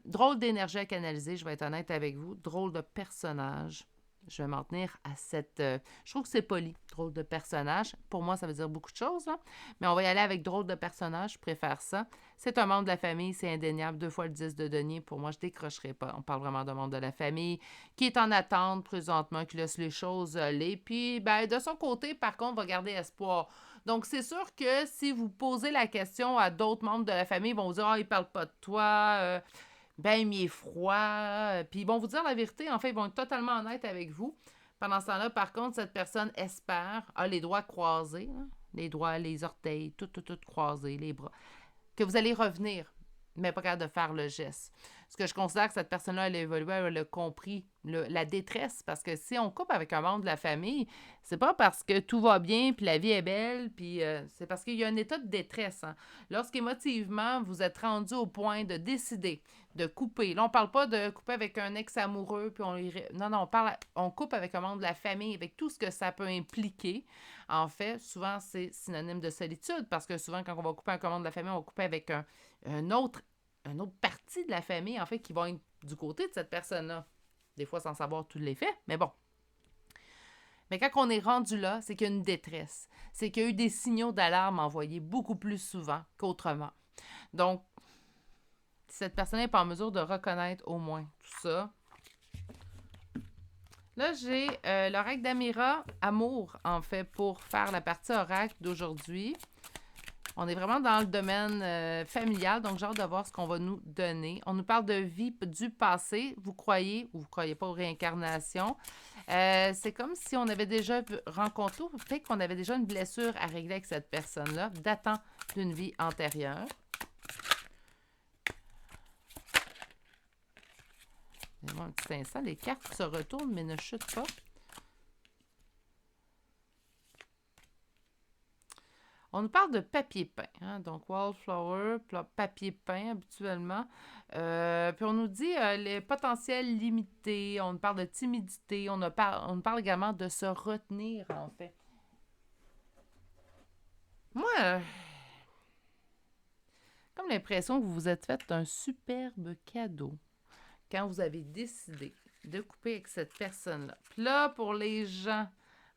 Drôle d'énergie à canaliser, je vais être honnête avec vous. Drôle de personnage. Je vais m'en tenir à cette... je trouve que c'est poli, drôle de personnage. Pour moi, ça veut dire beaucoup de choses, là. Mais on va y aller avec drôle de personnage, je préfère ça. C'est un membre de la famille, c'est indéniable. 2 fois le 10 de denier, pour moi, je décrocherai pas. On parle vraiment d'un membre de la famille qui est en attente présentement, qui laisse les choses aller. Puis, ben, de son côté, par contre, va garder espoir. Donc, c'est sûr que si vous posez la question à d'autres membres de la famille, ils vont vous dire « Ah, il parle pas de toi ben, il est froid. Puis ils vont vous dire la vérité. En fait, ils vont être totalement honnêtes avec vous. Pendant ce temps-là, par contre, cette personne espère, a les doigts croisés, hein, les doigts, les orteils, tout croisés, les bras, que vous allez revenir, mais pas capable de faire le geste. Ce que je considère que cette personne-là, elle a évolué, elle a compris la détresse, parce que si on coupe avec un membre de la famille, c'est pas parce que tout va bien, puis la vie est belle, puis c'est parce qu'il y a un état de détresse. Hein. Lorsqu'émotivement, vous êtes rendu au point de décider de couper. Là, on parle pas de couper avec un ex amoureux, puis non, on coupe avec un membre de la famille, avec tout ce que ça peut impliquer. En fait, souvent, c'est synonyme de solitude, parce que souvent, quand on va couper un membre de la famille, on va couper avec un autre partie de la famille, en fait, qui va être du côté de cette personne-là. Des fois, sans savoir tous les faits, mais bon. Mais quand on est rendu là, c'est qu'il y a une détresse. C'est qu'il y a eu des signaux d'alarme envoyés beaucoup plus souvent qu'autrement. Donc, si cette personne n'est pas en mesure de reconnaître au moins tout ça. Là, j'ai l'oracle d'Amira, Amour, en fait, pour faire la partie oracle d'aujourd'hui. On est vraiment dans le domaine familial, donc j'ai hâte de voir ce qu'on va nous donner. On nous parle de vie du passé. Vous croyez ou vous ne croyez pas aux réincarnations. C'est comme si on avait déjà rencontré, ou peut-être qu'on avait déjà une blessure à régler avec cette personne-là, datant d'une vie antérieure. Donnez-moi un petit instant. Les cartes se retournent, mais ne chutent pas. On nous parle de papier peint, hein? Donc wallflower, papier peint habituellement. Puis on nous dit les potentiels limités, on nous parle de timidité, on nous parle également de se retenir en fait. Moi, comme l'impression que vous vous êtes fait un superbe cadeau quand vous avez décidé de couper avec cette personne-là. Puis là, pour les gens,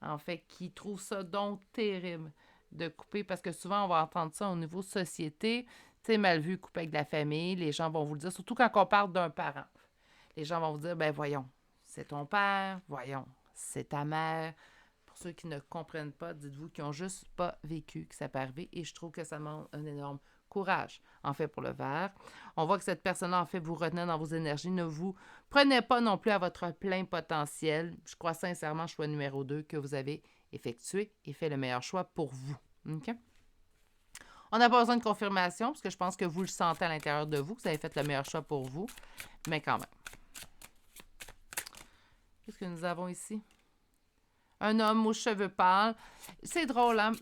en fait, qui trouvent ça donc terrible de couper, parce que souvent, on va entendre ça au niveau société, tu sais, mal vu, couper avec de la famille, les gens vont vous le dire, surtout quand on parle d'un parent. Les gens vont vous dire, ben voyons, c'est ton père, voyons, c'est ta mère. Pour ceux qui ne comprennent pas, dites-vous qu'ils n'ont juste pas vécu que ça peut arriver, et je trouve que ça demande un énorme courage, en fait, pour le verre. On voit que cette personne-là, en fait, vous retenez dans vos énergies. Ne vous prenez pas non plus à votre plein potentiel. Je crois sincèrement, choix numéro 2, que vous avez effectué et fait le meilleur choix pour vous. OK? On n'a pas besoin de confirmation, parce que je pense que vous le sentez à l'intérieur de vous, que vous avez fait le meilleur choix pour vous. Mais quand même. Qu'est-ce que nous avons ici? Un homme aux cheveux pâles. C'est drôle, hein?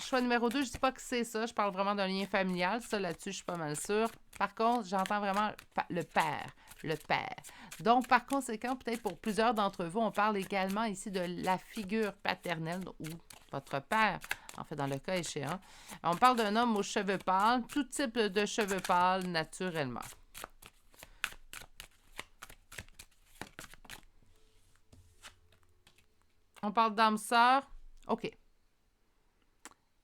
Choix numéro 2, je ne dis pas que c'est ça. Je parle vraiment d'un lien familial. Ça, là-dessus, je suis pas mal sûre. Par contre, j'entends vraiment le père. Le père. Donc, par conséquent, peut-être pour plusieurs d'entre vous, on parle également ici de la figure paternelle ou votre père, en fait, dans le cas échéant. On parle d'un homme aux cheveux pâles, tout type de cheveux pâles naturellement. On parle d'âme sœur. OK.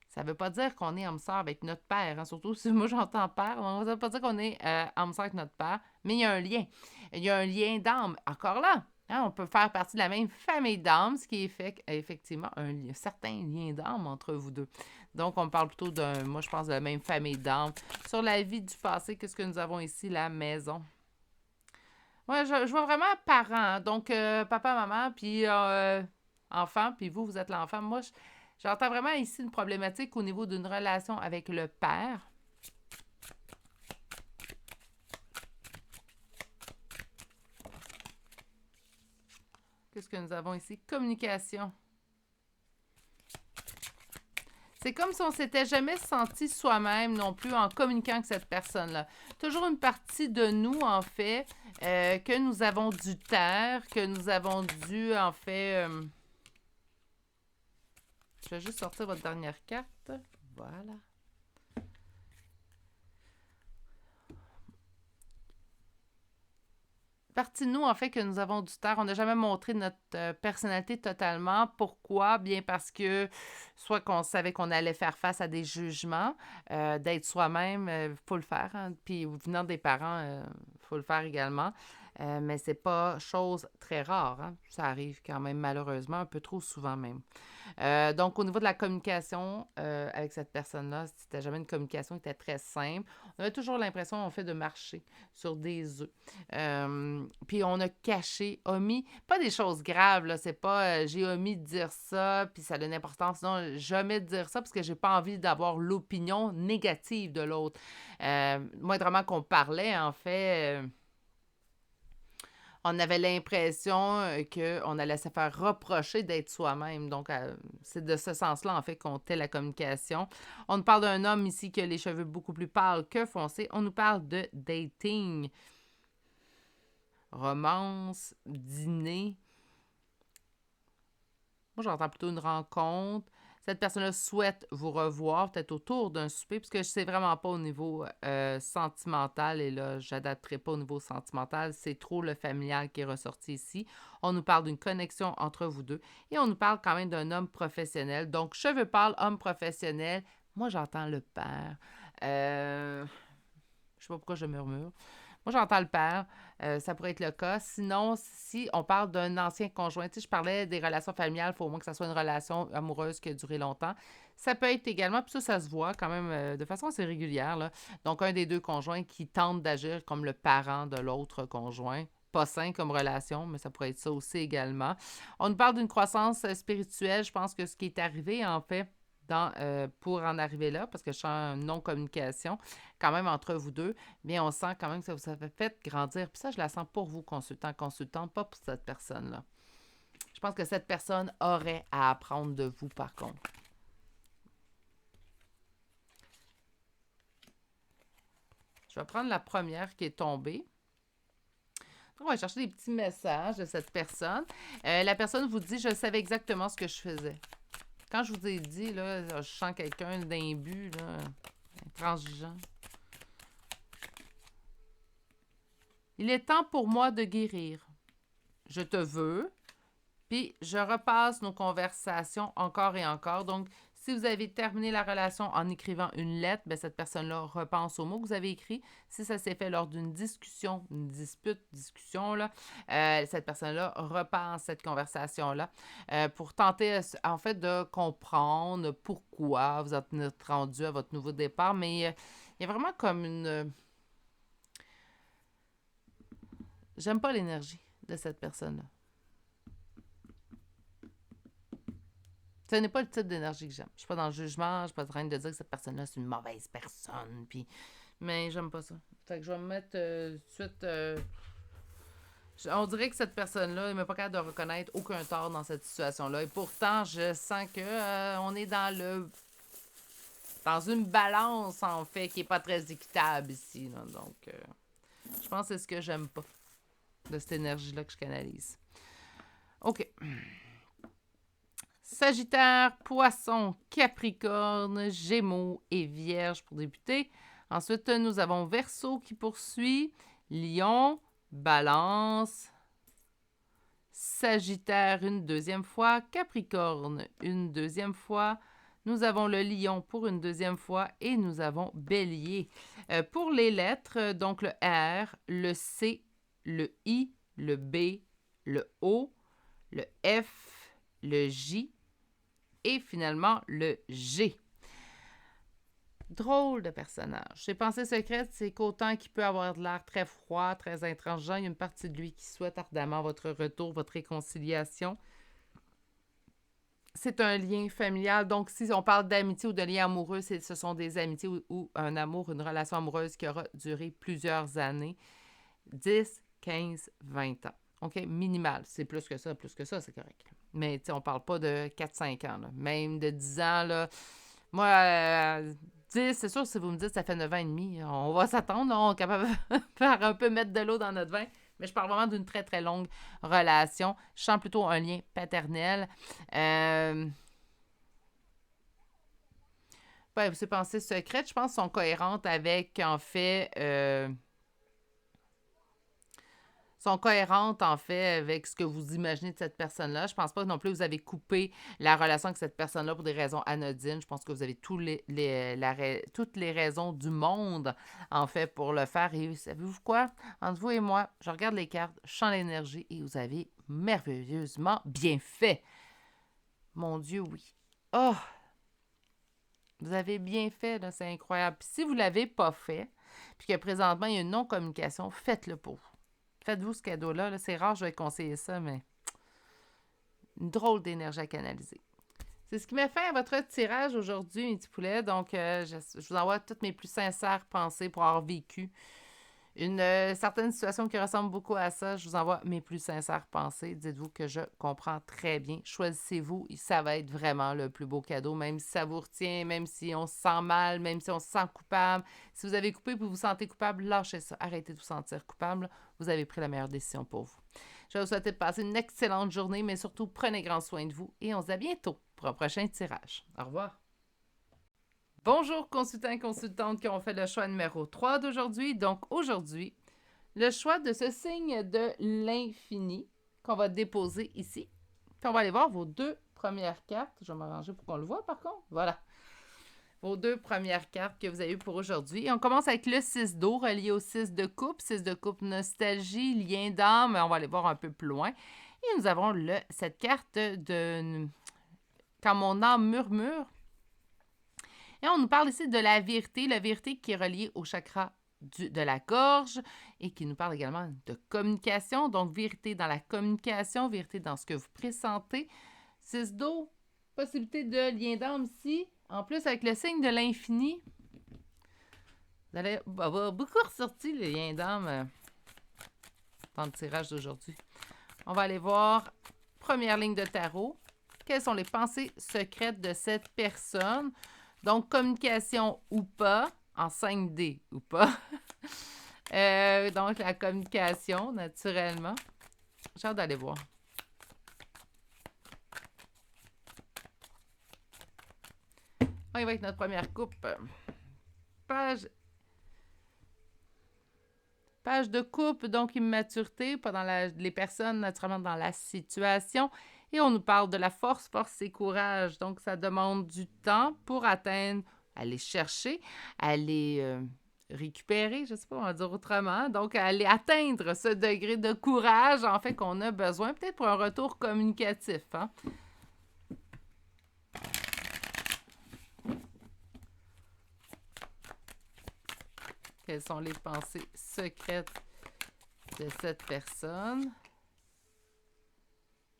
Ça ne veut pas dire qu'on est âme sœur avec notre père, hein, surtout si moi j'entends père. Ça ne veut pas dire qu'on est âme sœur avec notre père, mais il y a un lien. Il y a un lien d'âme. Encore là, hein, on peut faire partie de la même famille d'âme, ce qui fait effectivement un certain lien d'âme entre vous deux. Donc, on parle plutôt moi je pense, de la même famille d'âme. Sur la vie du passé, qu'est-ce que nous avons ici? La maison. Ouais, je vois vraiment parents. Donc, papa, maman, puis enfant, puis vous êtes l'enfant. Moi, j'entends vraiment ici une problématique au niveau d'une relation avec le père. Qu'est-ce que nous avons ici? Communication. C'est comme si on s'était jamais senti soi-même non plus en communiquant avec cette personne-là. Toujours une partie de nous, en fait, que nous avons dû taire, que nous avons dû, en fait... je vais juste sortir votre dernière carte. Voilà. Partie de nous, en fait, que nous avons du taire. On n'a jamais montré notre personnalité totalement. Pourquoi? Bien parce que soit qu'on savait qu'on allait faire face à des jugements, d'être soi-même, il faut le faire. Hein. Puis venant des parents, il faut le faire également. Mais c'est pas chose très rare. Hein. Ça arrive quand même malheureusement, un peu trop souvent même. Donc, au niveau de la communication avec cette personne-là, c'était jamais une communication qui était très simple. On avait toujours l'impression, en fait, de marcher sur des œufs. Puis on a caché, omis, pas des choses graves, là, c'est pas j'ai omis de dire ça, puis ça donne importance. Non, jamais de dire ça parce que j'ai pas envie d'avoir l'opinion négative de l'autre. Moindrement qu'on parlait, en fait... on avait l'impression qu'on allait se faire reprocher d'être soi-même. Donc, c'est de ce sens-là, en fait, qu'on tait la communication. On nous parle d'un homme ici qui a les cheveux beaucoup plus pâles que foncés. On nous parle de dating, romance, dîner. Moi, j'entends plutôt une rencontre. Cette personne-là souhaite vous revoir, peut-être autour d'un souper, puisque je ne sais vraiment pas au niveau sentimental, et là, je n'adapterai pas au niveau sentimental, c'est trop le familial qui est ressorti ici. On nous parle d'une connexion entre vous deux, et on nous parle quand même d'un homme professionnel. Donc, cheveux pâles, homme professionnel, moi, j'entends le père. Je ne sais pas pourquoi je murmure. Moi, j'entends le père. Ça pourrait être le cas. Sinon, si on parle d'un ancien conjoint, tu sais, je parlais des relations familiales, il faut au moins que ça soit une relation amoureuse qui a duré longtemps. Ça peut être également, puis ça se voit quand même de façon assez régulière, là. Donc, un des deux conjoints qui tente d'agir comme le parent de l'autre conjoint. Pas sain comme relation, mais ça pourrait être ça aussi également. On nous parle d'une croissance spirituelle. Je pense que ce qui est arrivé, en fait, pour en arriver là, parce que je sens une non-communication quand même entre vous deux, bien, on sent quand même que ça vous a fait grandir. Puis ça, je la sens pour vous, consultant, consultante, pas pour cette personne-là. Je pense que cette personne aurait à apprendre de vous, par contre. Je vais prendre la première qui est tombée. Donc, on va chercher des petits messages de cette personne. La personne vous dit « Je savais exactement ce que je faisais ». Quand je vous ai dit, là, je sens quelqu'un d'imbu, là, intransigeant. Il est temps pour moi de guérir. Je te veux. Puis, je repasse nos conversations encore et encore. Donc, si vous avez terminé la relation en écrivant une lettre, bien, cette personne-là repense aux mots que vous avez écrits. Si ça s'est fait lors d'une discussion, une dispute, discussion, là, cette personne-là repense cette conversation-là pour tenter, en fait, de comprendre pourquoi vous êtes rendu à votre nouveau départ. Mais il y a vraiment comme une... J'aime pas l'énergie de cette personne-là. Ce n'est pas le type d'énergie que j'aime. Je ne suis pas dans le jugement, je ne suis pas en train de dire que cette personne-là, c'est une mauvaise personne. Puis... Mais j'aime pas ça. Fait que je vais me mettre tout de suite... on dirait que cette personne-là n'est pas capable de reconnaître aucun tort dans cette situation-là. Et pourtant, je sens que on est dans une balance, en fait, qui n'est pas très équitable ici. Là. Donc, je pense que c'est ce que j'aime pas de cette énergie-là que je canalise. OK. Sagittaire, Poisson, Capricorne, Gémeaux et Vierge pour débuter. Ensuite, nous avons Verseau qui poursuit, Lion, Balance, Sagittaire une deuxième fois, Capricorne une deuxième fois. Nous avons le Lion pour une deuxième fois et nous avons Bélier. Pour les lettres, donc le R, le C, le I, le B, le O, le F, le J, et finalement, le G. Drôle de personnage. Ses pensées secrètes, c'est qu'autant qu'il peut avoir de l'air très froid, très intransigeant, il y a une partie de lui qui souhaite ardemment votre retour, votre réconciliation. C'est un lien familial. Donc, si on parle d'amitié ou de lien amoureux, ce sont des amitiés ou un amour, une relation amoureuse qui aura duré plusieurs années. 10, 15, 20 ans. OK? Minimal. C'est plus que ça, c'est correct. Mais on ne parle pas de 4-5 ans. Là. Même de 10 ans, là, Moi, 10, c'est sûr, si vous me dites que ça fait 9 ans et demi, on va s'attendre, là, on est capable de faire un peu mettre de l'eau dans notre vin. Mais je parle vraiment d'une très, très longue relation. Je sens plutôt un lien paternel. Euh, ouais, ces pensées secrètes, je pense, sont cohérentes avec, en fait, sont cohérentes, en fait, avec ce que vous imaginez de cette personne-là. Je pense pas non plus que vous avez coupé la relation avec cette personne-là pour des raisons anodines. Je pense que vous avez toutes les raisons du monde, en fait, pour le faire. Et savez-vous quoi? Entre vous et moi, je regarde les cartes, je sens l'énergie et vous avez merveilleusement bien fait. Mon Dieu, oui. Oh, vous avez bien fait, là, c'est incroyable. Puis si vous ne l'avez pas fait, puis que présentement, il y a une non-communication, faites-le pour vous. Faites-vous ce cadeau-là. Là. C'est rare, je vais conseiller ça, mais une drôle d'énergie à canaliser. C'est ce qui met fin à votre tirage aujourd'hui, mes petits poulets. Donc, je vous envoie toutes mes plus sincères pensées pour avoir vécu une certaine situation qui ressemble beaucoup à ça. Je vous envoie mes plus sincères pensées. Dites-vous que je comprends très bien. Choisissez-vous. Ça va être vraiment le plus beau cadeau, même si ça vous retient, même si on se sent mal, même si on se sent coupable. Si vous avez coupé et vous vous sentez coupable, lâchez ça. Arrêtez de vous sentir coupable. Vous avez pris la meilleure décision pour vous. Je vais vous souhaiter de passer une excellente journée, mais surtout, prenez grand soin de vous et on se dit à bientôt pour un prochain tirage. Au revoir. Bonjour, consultants et consultantes qui ont fait le choix numéro 3 d'aujourd'hui. Donc, aujourd'hui, le choix de ce signe de l'infini qu'on va déposer ici. Puis, on va aller voir vos deux premières cartes. Je vais m'arranger pour qu'on le voit, par contre. Voilà. Vos deux premières cartes que vous avez eues pour aujourd'hui. Et on commence avec le 6 d'eau relié au 6 de coupe. 6 de coupe, nostalgie, lien d'âme. On va aller voir un peu plus loin. Et nous avons cette carte de quand mon âme murmure. Et on nous parle ici de la vérité qui est reliée au chakra de la gorge et qui nous parle également de communication. Donc, vérité dans la communication, vérité dans ce que vous pressentez. 6 d'eau, possibilité de lien d'âme ici. En plus, avec le signe de l'infini, vous allez avoir beaucoup ressorti le lien d'âme dans le tirage d'aujourd'hui. On va aller voir première ligne de tarot. Quelles sont les pensées secrètes de cette personne? Donc, communication ou pas, en 5D ou pas. Donc, la communication, naturellement. J'ai hâte d'aller voir. On y va avec notre première coupe. Page de coupe, donc immaturité, pas dans les personnes, naturellement dans la situation. Et on nous parle de la force et courage. Donc, ça demande du temps pour atteindre, aller chercher, aller récupérer, je ne sais pas, on va dire autrement. Donc, aller atteindre ce degré de courage, en fait, qu'on a besoin, peut-être pour un retour communicatif. Hein? Quelles sont les pensées secrètes de cette personne?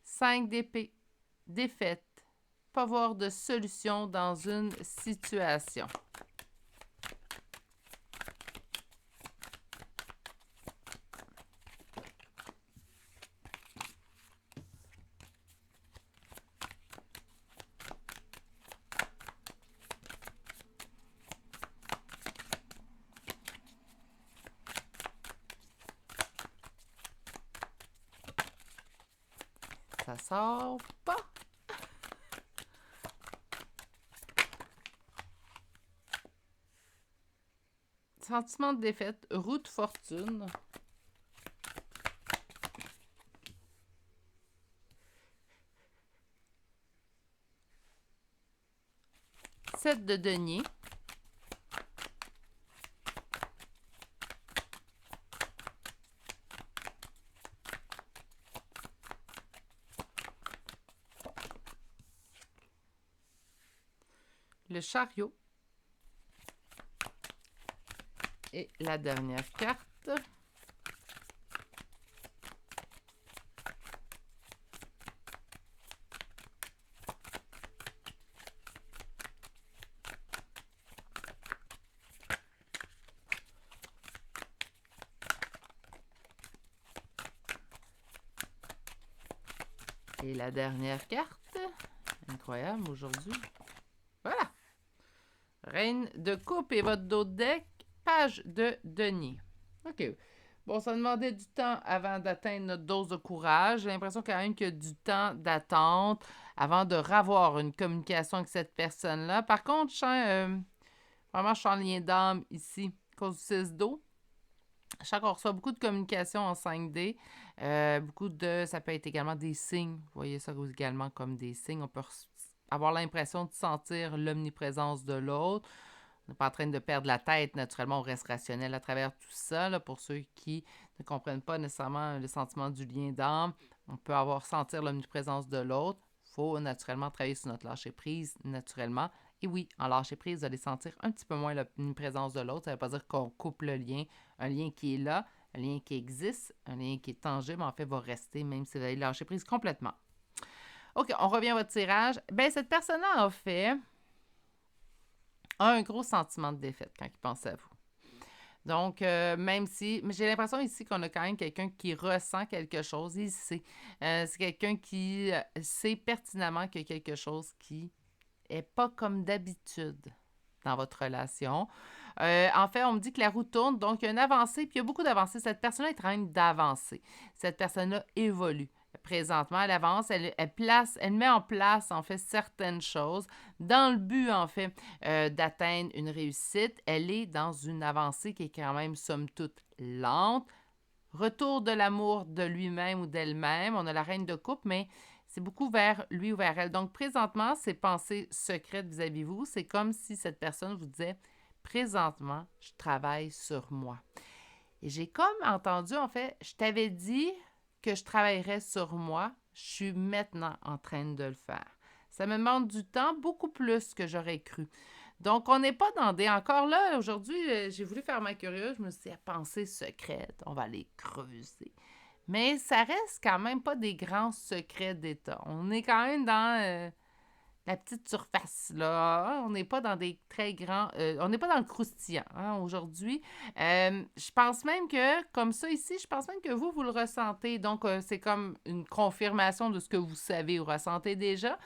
5 d'épée, défaite, pas voir de solution dans une situation. Ça sort pas. Sentiment de défaite, roue de fortune. Sept de denier. Le chariot. Et la dernière carte. Et la dernière carte. Incroyable aujourd'hui. Voilà. Reine de coupe et votre dos de deck, page de denier. OK. Bon, ça demandait du temps avant d'atteindre notre dose de courage. J'ai l'impression quand même qu'il y a du temps d'attente avant de revoir une communication avec cette personne-là. Par contre, vraiment, je sens le lien d'âme ici, à cause du 6 d'eau. Je sens qu'on reçoit beaucoup de communication en 5D. Ça peut être également des signes. Vous voyez ça également comme des signes. On peut avoir l'impression de sentir l'omniprésence de l'autre. On n'est pas en train de perdre la tête, naturellement, on reste rationnel à travers tout ça. Là, pour ceux qui ne comprennent pas nécessairement le sentiment du lien d'âme, on peut sentir l'omniprésence de l'autre. Il faut naturellement travailler sur notre lâcher-prise, naturellement. Et oui, en lâcher-prise, vous allez sentir un petit peu moins l'omniprésence de l'autre. Ça ne veut pas dire qu'on coupe le lien. Un lien qui est là, un lien qui existe, un lien qui est tangible, en fait, va rester, même si vous allez lâcher prise complètement. OK, on revient à votre tirage. Bien, cette personne-là a un gros sentiment de défaite quand il pense à vous. Donc, même si... Mais j'ai l'impression ici qu'on a quand même quelqu'un qui ressent quelque chose. Il sait. C'est quelqu'un qui sait pertinemment qu'il y a quelque chose qui n'est pas comme d'habitude dans votre relation. En fait, on me dit que la roue tourne, donc il y a une avancée, puis il y a beaucoup d'avancées. Cette personne-là est en train d'avancer. Cette personne-là évolue. Présentement, elle avance, elle met en place, en fait, certaines choses dans le but, en fait, d'atteindre une réussite. Elle est dans une avancée qui est quand même, somme toute, lente. Retour de l'amour de lui-même ou d'elle-même. On a la reine de coupe, mais c'est beaucoup vers lui ou vers elle. Donc, présentement, ces pensées secrètes vis-à-vis vous, c'est comme si cette personne vous disait « Présentement, je travaille sur moi. » Et j'ai comme entendu, en fait, je t'avais dit que je travaillerais sur moi, je suis maintenant en train de le faire. Ça me demande du temps, beaucoup plus que j'aurais cru. Donc, on n'est pas dans des... Encore là, aujourd'hui, j'ai voulu faire ma curieuse, je me suis dit, pensée secrète, on va les creuser. Mais ça reste quand même pas des grands secrets d'État. On est quand même dans la petite surface, là. On n'est pas dans des très grands... on n'est pas dans le croustillant, aujourd'hui. Je pense même que, comme ça ici, je pense même que vous le ressentez. Donc, c'est comme une confirmation de ce que vous savez ou ressentez déjà.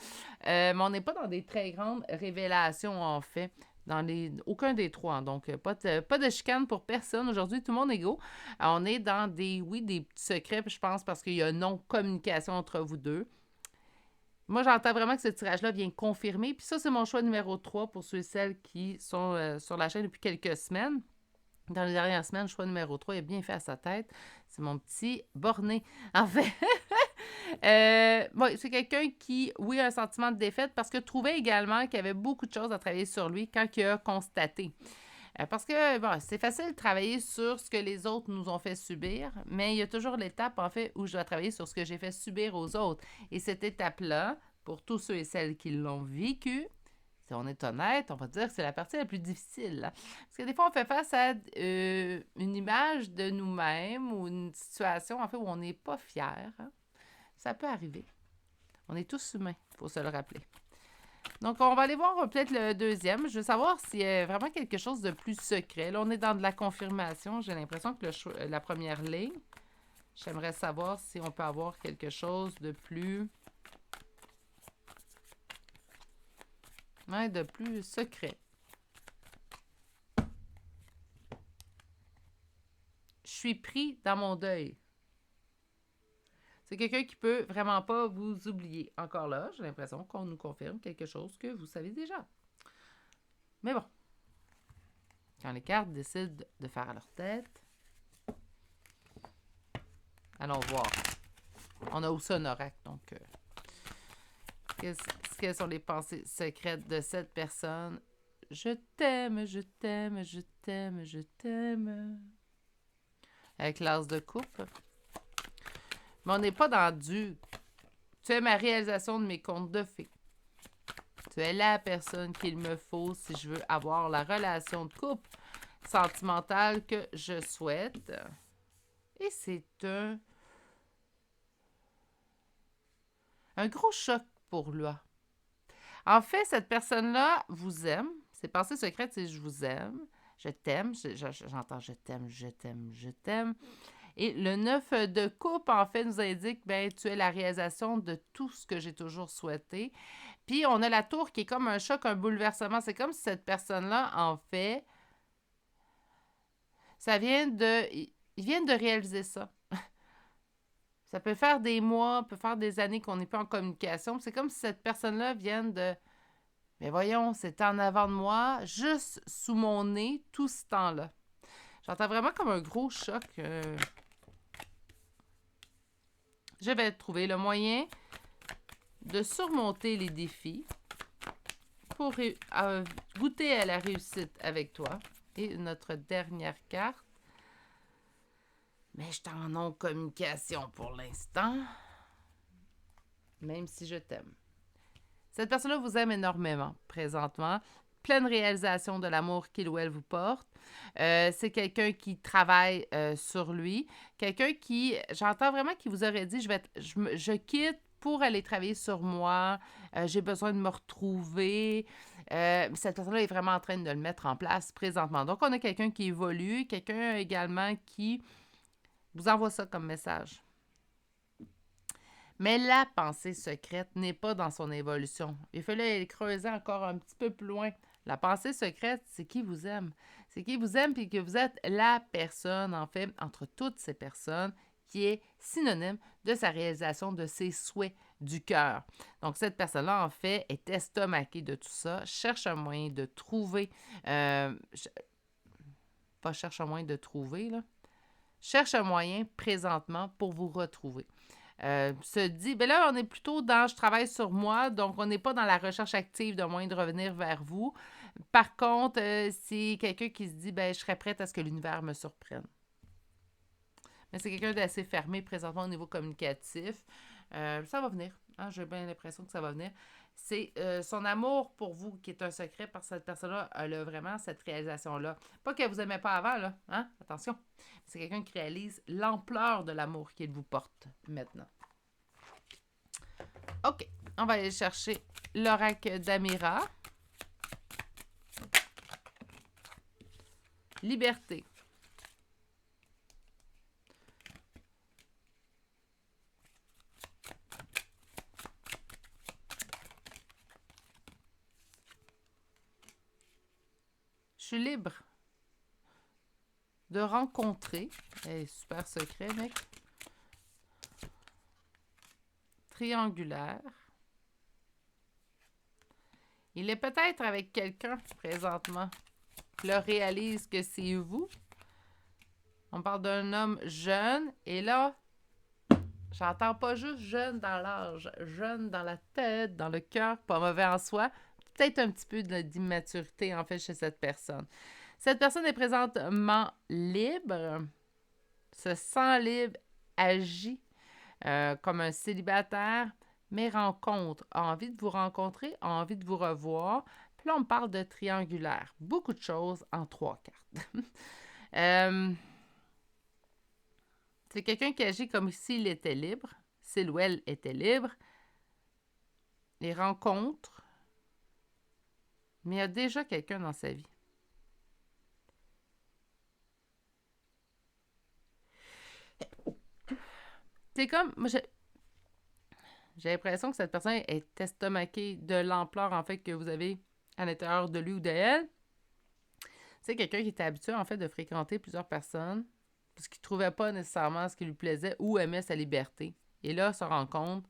Mais on n'est pas dans des très grandes révélations, en fait. Aucun des trois. Donc, pas de chicane pour personne. Aujourd'hui, tout le monde est égaux. On est dans des petits secrets, je pense, parce qu'il y a non-communication entre vous deux. Moi, j'entends vraiment que ce tirage-là vient confirmer. Puis ça, c'est mon choix numéro 3 pour ceux et celles qui sont sur la chaîne depuis quelques semaines. Dans les dernières semaines, choix numéro 3, il a bien fait à sa tête. C'est mon petit borné. En fait, c'est quelqu'un qui, oui, a un sentiment de défaite parce que trouvait également qu'il y avait beaucoup de choses à travailler sur lui quand il a constaté. Parce que, c'est facile de travailler sur ce que les autres nous ont fait subir, mais il y a toujours l'étape, en fait, où je dois travailler sur ce que j'ai fait subir aux autres. Et cette étape-là, pour tous ceux et celles qui l'ont vécu, si on est honnête, on va dire que c'est la partie la plus difficile. Là. Parce que des fois, on fait face à une image de nous-mêmes ou une situation, en fait, où on n'est pas fier. Ça peut arriver. On est tous humains, il faut se le rappeler. Donc, on va aller voir peut-être le deuxième. Je veux savoir s'il y a vraiment quelque chose de plus secret. Là, on est dans de la confirmation. J'ai l'impression que la première ligne, j'aimerais savoir si on peut avoir quelque chose de plus... de plus secret. Je suis pris dans mon deuil. C'est quelqu'un qui peut vraiment pas vous oublier. Encore là, j'ai l'impression qu'on nous confirme quelque chose que vous savez déjà. Mais bon, quand les cartes décident de faire à leur tête, allons voir. On a aussi un oracle, donc... Quelles sont les pensées secrètes de cette personne? Je t'aime, je t'aime, je t'aime, je t'aime. Avec l'as de coupe. Mais on n'est pas dans du... Tu es ma réalisation de mes contes de fées. Tu es la personne qu'il me faut si je veux avoir la relation de couple sentimentale que je souhaite. Et c'est un gros choc pour lui. En fait, cette personne-là vous aime. Ses pensées secrètes, c'est « je vous aime »,« je t'aime », j'entends « je t'aime »,« je t'aime »,« je t'aime ». Et le 9 de coupe, en fait, nous indique, tu es la réalisation de tout ce que j'ai toujours souhaité. Puis, on a la tour qui est comme un choc, un bouleversement. C'est comme si cette personne-là, en fait, ils viennent de réaliser ça. Ça peut faire des mois, peut faire des années qu'on n'est pas en communication. C'est comme si cette personne-là vienne de... Mais voyons, c'était en avant de moi, juste sous mon nez, tout ce temps-là. J'entends vraiment comme un gros choc. Je vais trouver le moyen de surmonter les défis pour goûter à la réussite avec toi. Et notre dernière carte. Mais je suis en non-communication pour l'instant, même si je t'aime. Cette personne-là vous aime énormément présentement. Pleine réalisation de l'amour qu'il ou elle vous porte. C'est quelqu'un qui travaille sur lui. Quelqu'un qui, j'entends vraiment qu'il vous aurait dit, je quitte pour aller travailler sur moi. J'ai besoin de me retrouver. Cette personne-là est vraiment en train de le mettre en place présentement. Donc, on a quelqu'un qui évolue. Quelqu'un également qui vous envoie ça comme message. Mais la pensée secrète n'est pas dans son évolution. Il fallait aller creuser encore un petit peu plus loin. La pensée secrète, c'est qui vous aime. C'est qui vous aime puis que vous êtes la personne, en fait, entre toutes ces personnes, qui est synonyme de sa réalisation de ses souhaits du cœur. Donc, cette personne-là, en fait, est estomaquée de tout ça, cherche un moyen de trouver... pas cherche un moyen de trouver, là. Cherche un moyen présentement pour vous retrouver. Se dit, ben là, on est plutôt dans je travaille sur moi, donc on n'est pas dans la recherche active de moyen de revenir vers vous. Par contre, c'est quelqu'un qui se dit, ben je serais prête à ce que l'univers me surprenne. Mais c'est quelqu'un d'assez fermé présentement au niveau communicatif. Ça va venir. Hein, j'ai bien l'impression que ça va venir. C'est son amour pour vous qui est un secret parce que cette personne-là, elle a vraiment cette réalisation-là. Pas qu'elle vous aimait pas avant, là. Hein? Attention. C'est quelqu'un qui réalise l'ampleur de l'amour qu'il vous porte maintenant. OK. On va aller chercher l'oracle d'Amira. Liberté. Je suis libre de rencontrer. Hey, super secret, mec. Triangulaire. Il est peut-être avec quelqu'un présentement qui le réalise que c'est vous. On parle d'un homme jeune. Et là, j'entends pas juste jeune dans l'âge, jeune dans la tête, dans le cœur, pas mauvais en soi. Peut-être un petit peu d'immaturité, en fait, chez cette personne. Cette personne est présentement libre, se sent libre, agit comme un célibataire, mais rencontre, a envie de vous rencontrer, a envie de vous revoir. Puis là, on parle de triangulaire. Beaucoup de choses en 3 cartes. C'est quelqu'un qui agit comme s'il était libre, s'il ou elle était libre. Les rencontres, mais il y a déjà quelqu'un dans sa vie. C'est comme... Moi, j'ai l'impression que cette personne est estomaquée de l'ampleur, en fait, que vous avez à l'intérieur de lui ou d'elle. C'est quelqu'un qui était habitué, en fait, de fréquenter plusieurs personnes parce qu'il ne trouvait pas nécessairement ce qui lui plaisait ou aimait sa liberté. Et là, se rend compte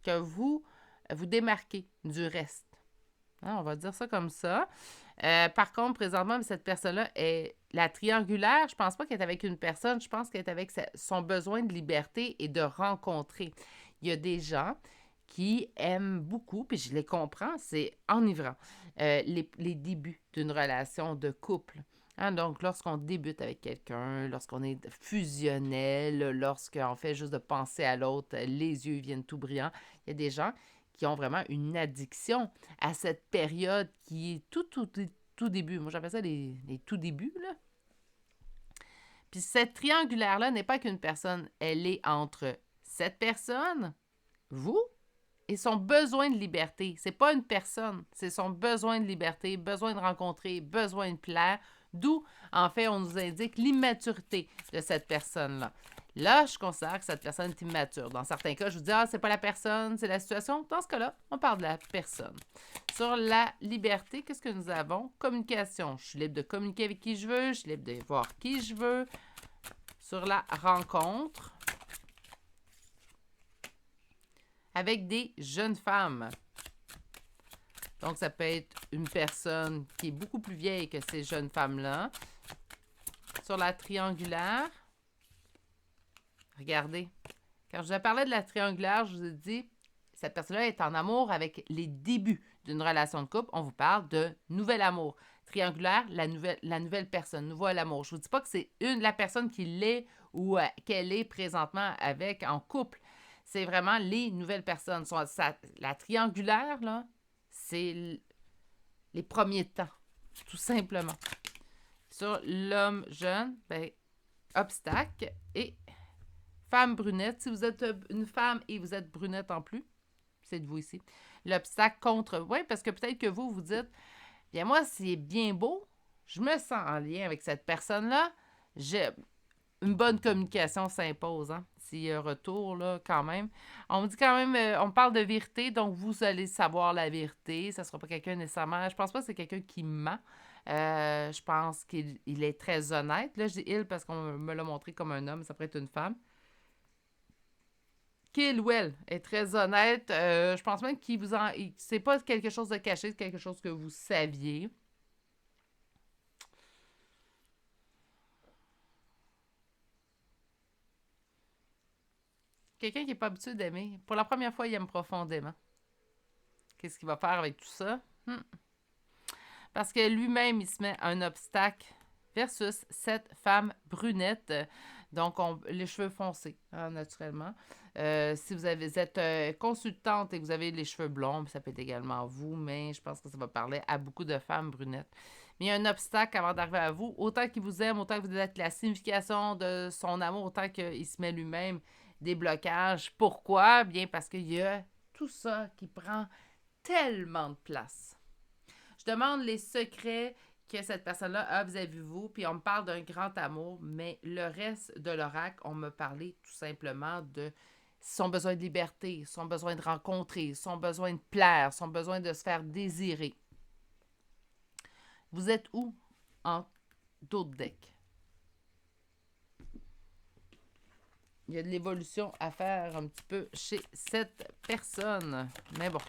que vous démarquez du reste. Hein, on va dire ça comme ça. Par contre, présentement, cette personne-là est la triangulaire. Je pense pas qu'elle est avec une personne. Je pense qu'elle est avec son besoin de liberté et de rencontrer. Il y a des gens qui aiment beaucoup, puis je les comprends, c'est enivrant, les débuts d'une relation de couple. Hein, donc, lorsqu'on débute avec quelqu'un, lorsqu'on est fusionnel, lorsqu'on fait juste de penser à l'autre, les yeux viennent tout brillants, il y a des gens qui ont vraiment une addiction à cette période qui est tout début. Moi, j'appelle ça les tout débuts, là. Puis cette triangulaire-là n'est pas qu'une personne. Elle est entre cette personne, vous, et son besoin de liberté. C'est pas une personne, c'est son besoin de liberté, besoin de rencontrer, besoin de plaire. D'où, en fait, on nous indique l'immaturité de cette personne-là. Là, je considère que cette personne est immature. Dans certains cas, je vous dis, c'est pas la personne, c'est la situation. Dans ce cas-là, on parle de la personne. Sur la liberté, qu'est-ce que nous avons? Communication. Je suis libre de communiquer avec qui je veux, je suis libre de voir qui je veux. Sur la rencontre, avec des jeunes femmes. Donc, ça peut être une personne qui est beaucoup plus vieille que ces jeunes femmes-là. Sur la triangulaire, regardez, quand je vous ai parlé de la triangulaire, je vous ai dit, cette personne-là est en amour avec les débuts d'une relation de couple. On vous parle de nouvel amour. Triangulaire, la nouvelle personne, nouvel amour. Je ne vous dis pas que c'est la personne qui l'est ou qu'elle est présentement avec en couple. C'est vraiment les nouvelles personnes. La triangulaire, là, c'est les premiers temps, tout simplement. Sur l'homme jeune, obstacle et femme brunette. Si vous êtes une femme et vous êtes brunette en plus, c'est de vous ici. L'obstacle contre... Oui, parce que peut-être que vous dites, bien moi, c'est bien beau, je me sens en lien avec cette personne-là, une bonne communication s'impose, hein? S'il y a un retour, là, quand même. On me dit quand même, on parle de vérité, donc vous allez savoir la vérité. Ça ne sera pas quelqu'un nécessairement... Je pense pas que c'est quelqu'un qui ment. Je pense qu'il est très honnête. Là, je dis « il » parce qu'on me l'a montré comme un homme, ça pourrait être une femme. Qu'il ou elle est très honnête. Je pense même qu'il vous en... C'est pas quelque chose de caché, c'est quelque chose que vous saviez. Quelqu'un qui n'est pas habitué d'aimer. Pour la première fois, il aime profondément. Qu'est-ce qu'il va faire avec tout ça? Parce que lui-même, il se met un obstacle versus cette femme brunette. Donc, les cheveux foncés, hein, naturellement. Si vous êtes consultante et que vous avez les cheveux blonds, ça peut être également vous, mais je pense que ça va parler à beaucoup de femmes brunettes. Mais il y a un obstacle avant d'arriver à vous. Autant qu'il vous aime, autant que vous êtes la signification de son amour, autant qu'il se met lui-même des blocages. Pourquoi? Bien parce qu'il y a tout ça qui prend tellement de place. Je demande les secrets que cette personne-là a vis-à-vis de vous, puis on me parle d'un grand amour, mais le reste de l'oracle, on me parlait tout simplement de son besoin de liberté, son besoin de rencontrer, son besoin de plaire, son besoin de se faire désirer. Vous êtes où en d'autres decks? Il y a de l'évolution à faire un petit peu chez cette personne. Mais bon,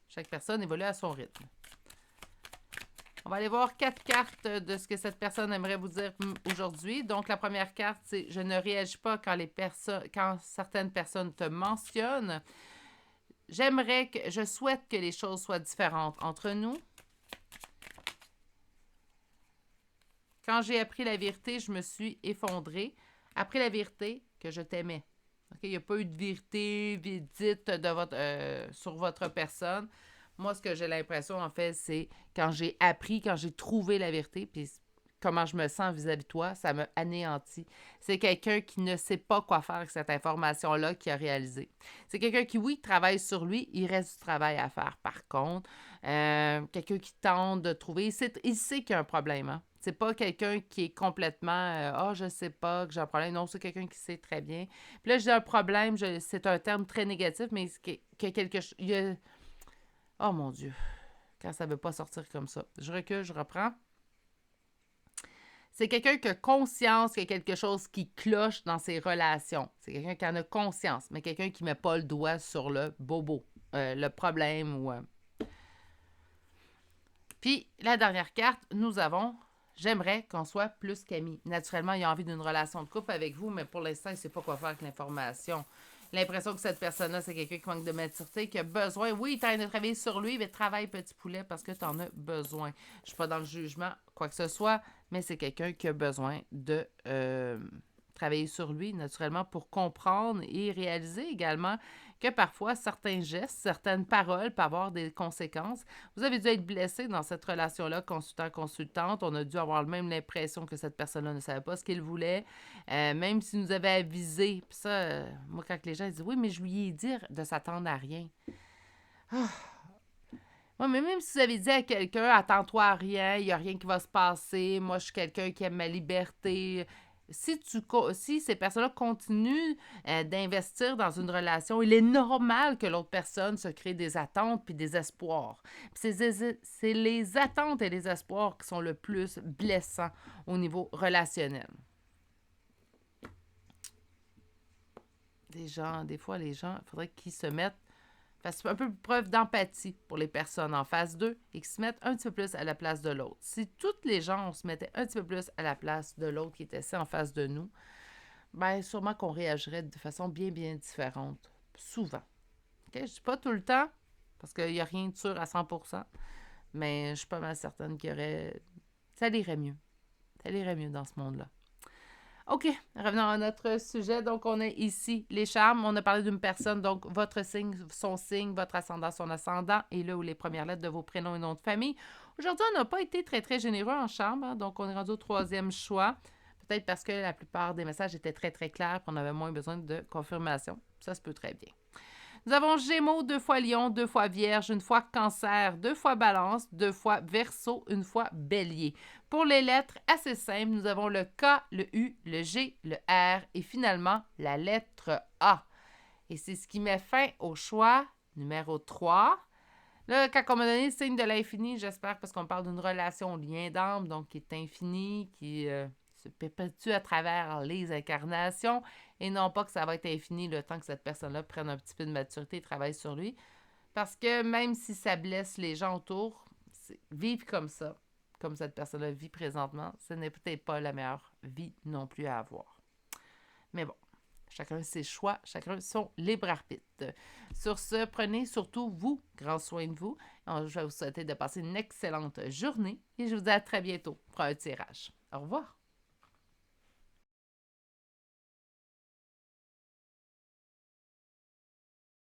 chaque personne évolue à son rythme. On va aller voir 4 cartes de ce que cette personne aimerait vous dire aujourd'hui. Donc, la première carte, c'est « Je ne réagis pas quand certaines personnes te mentionnent. Je souhaite que les choses soient différentes entre nous. Quand j'ai appris la vérité, je me suis effondrée. Après la vérité, que je t'aimais. Okay? Il n'y a pas eu de vérité dite sur votre personne. Moi, ce que j'ai l'impression, en fait, c'est quand j'ai trouvé la vérité, puis comment je me sens vis-à-vis de toi, ça m'a anéanti. C'est quelqu'un qui ne sait pas quoi faire avec cette information-là qui a réalisé. C'est quelqu'un qui, oui, travaille sur lui, il reste du travail à faire. Par contre, quelqu'un qui tente de trouver, il sait qu'il y a un problème, hein? C'est pas quelqu'un qui est complètement je sais pas que j'ai un problème. Non, c'est quelqu'un qui sait très bien. Puis là, je dis un problème, c'est un terme très négatif, mais quelque chose. Oh mon Dieu, quand ça veut pas sortir comme ça. Je recule, je reprends. C'est quelqu'un qui a conscience qu'il y a quelque chose qui cloche dans ses relations. C'est quelqu'un qui en a conscience, mais quelqu'un qui met pas le doigt sur le bobo, le problème ou. Puis la dernière carte, nous avons. J'aimerais qu'on soit plus qu'amis. Naturellement, il a envie d'une relation de couple avec vous, mais pour l'instant, il ne sait pas quoi faire avec l'information. L'impression que cette personne-là, c'est quelqu'un qui manque de maturité, qui a besoin. Oui, tu as de travailler sur lui, mais travaille petit poulet parce que tu en as besoin. Je ne suis pas dans le jugement, quoi que ce soit, mais c'est quelqu'un qui a besoin de travailler sur lui, naturellement, pour comprendre et réaliser également que parfois, certains gestes, certaines paroles peuvent avoir des conséquences. Vous avez dû être blessé dans cette relation-là, consultant-consultante. On a dû avoir même l'impression que cette personne-là ne savait pas ce qu'il voulait, même s'il nous avait avisé. Puis ça, moi, quand les gens disent « Oui, mais je lui ai dit de s'attendre à rien. » Ouais, mais même si vous avez dit à quelqu'un, attends-toi à rien, il n'y a rien qui va se passer, moi je suis quelqu'un qui aime ma liberté. Si ces personnes-là continuent d'investir dans une relation, il est normal que l'autre personne se crée des attentes puis des espoirs. Puis c'est les attentes et les espoirs qui sont le plus blessants au niveau relationnel. Des fois, les gens, il faudrait qu'ils se mettent fassent un peu preuve d'empathie pour les personnes en face d'eux et qu'ils se mettent un petit peu plus à la place de l'autre. Si toutes les gens se mettaient un petit peu plus à la place de l'autre qui était assis en face de nous, bien, sûrement qu'on réagirait de façon bien, bien différente. Souvent. Okay? Je dis pas tout le temps, parce qu'il n'y a rien de sûr à 100%, mais je suis pas mal certaine qu'il y aurait... Ça irait mieux. Ça irait mieux dans ce monde-là. OK, revenons à notre sujet. Donc, on a ici les charmes. On a parlé d'une personne, donc votre signe, son signe, votre ascendant, son ascendant, et là où les premières lettres de vos prénoms et noms de famille. Aujourd'hui, on n'a pas été très, très généreux en charme, hein, donc on est rendu au troisième choix. Peut-être parce que la plupart des messages étaient très, très clairs, puis on avait moins besoin de confirmation. Ça se peut très bien. Nous avons Gémeaux, 2 fois Lion, 2 fois Vierge, 1 fois Cancer, 2 fois Balance, 2 fois Verseau, 1 fois Bélier. Pour les lettres, assez simple, nous avons le K, le U, le G, le R et finalement la lettre A. Et c'est ce qui met fin au choix numéro 3. Là, quand on m'a donné le signe de l'infini, j'espère parce qu'on parle d'une relation lien d'âme, donc qui est infinie, qui se perpétue à travers les incarnations, et non pas que ça va être infini le temps que cette personne-là prenne un petit peu de maturité et travaille sur lui. Parce que même si ça blesse les gens autour, vivre comme ça, comme cette personne-là vit présentement, ce n'est peut-être pas la meilleure vie non plus à avoir. Mais bon, chacun ses choix, chacun son libre arbitre. Sur ce, prenez surtout, vous, grand soin de vous. Je vais vous souhaiter de passer une excellente journée et je vous dis à très bientôt pour un tirage. Au revoir.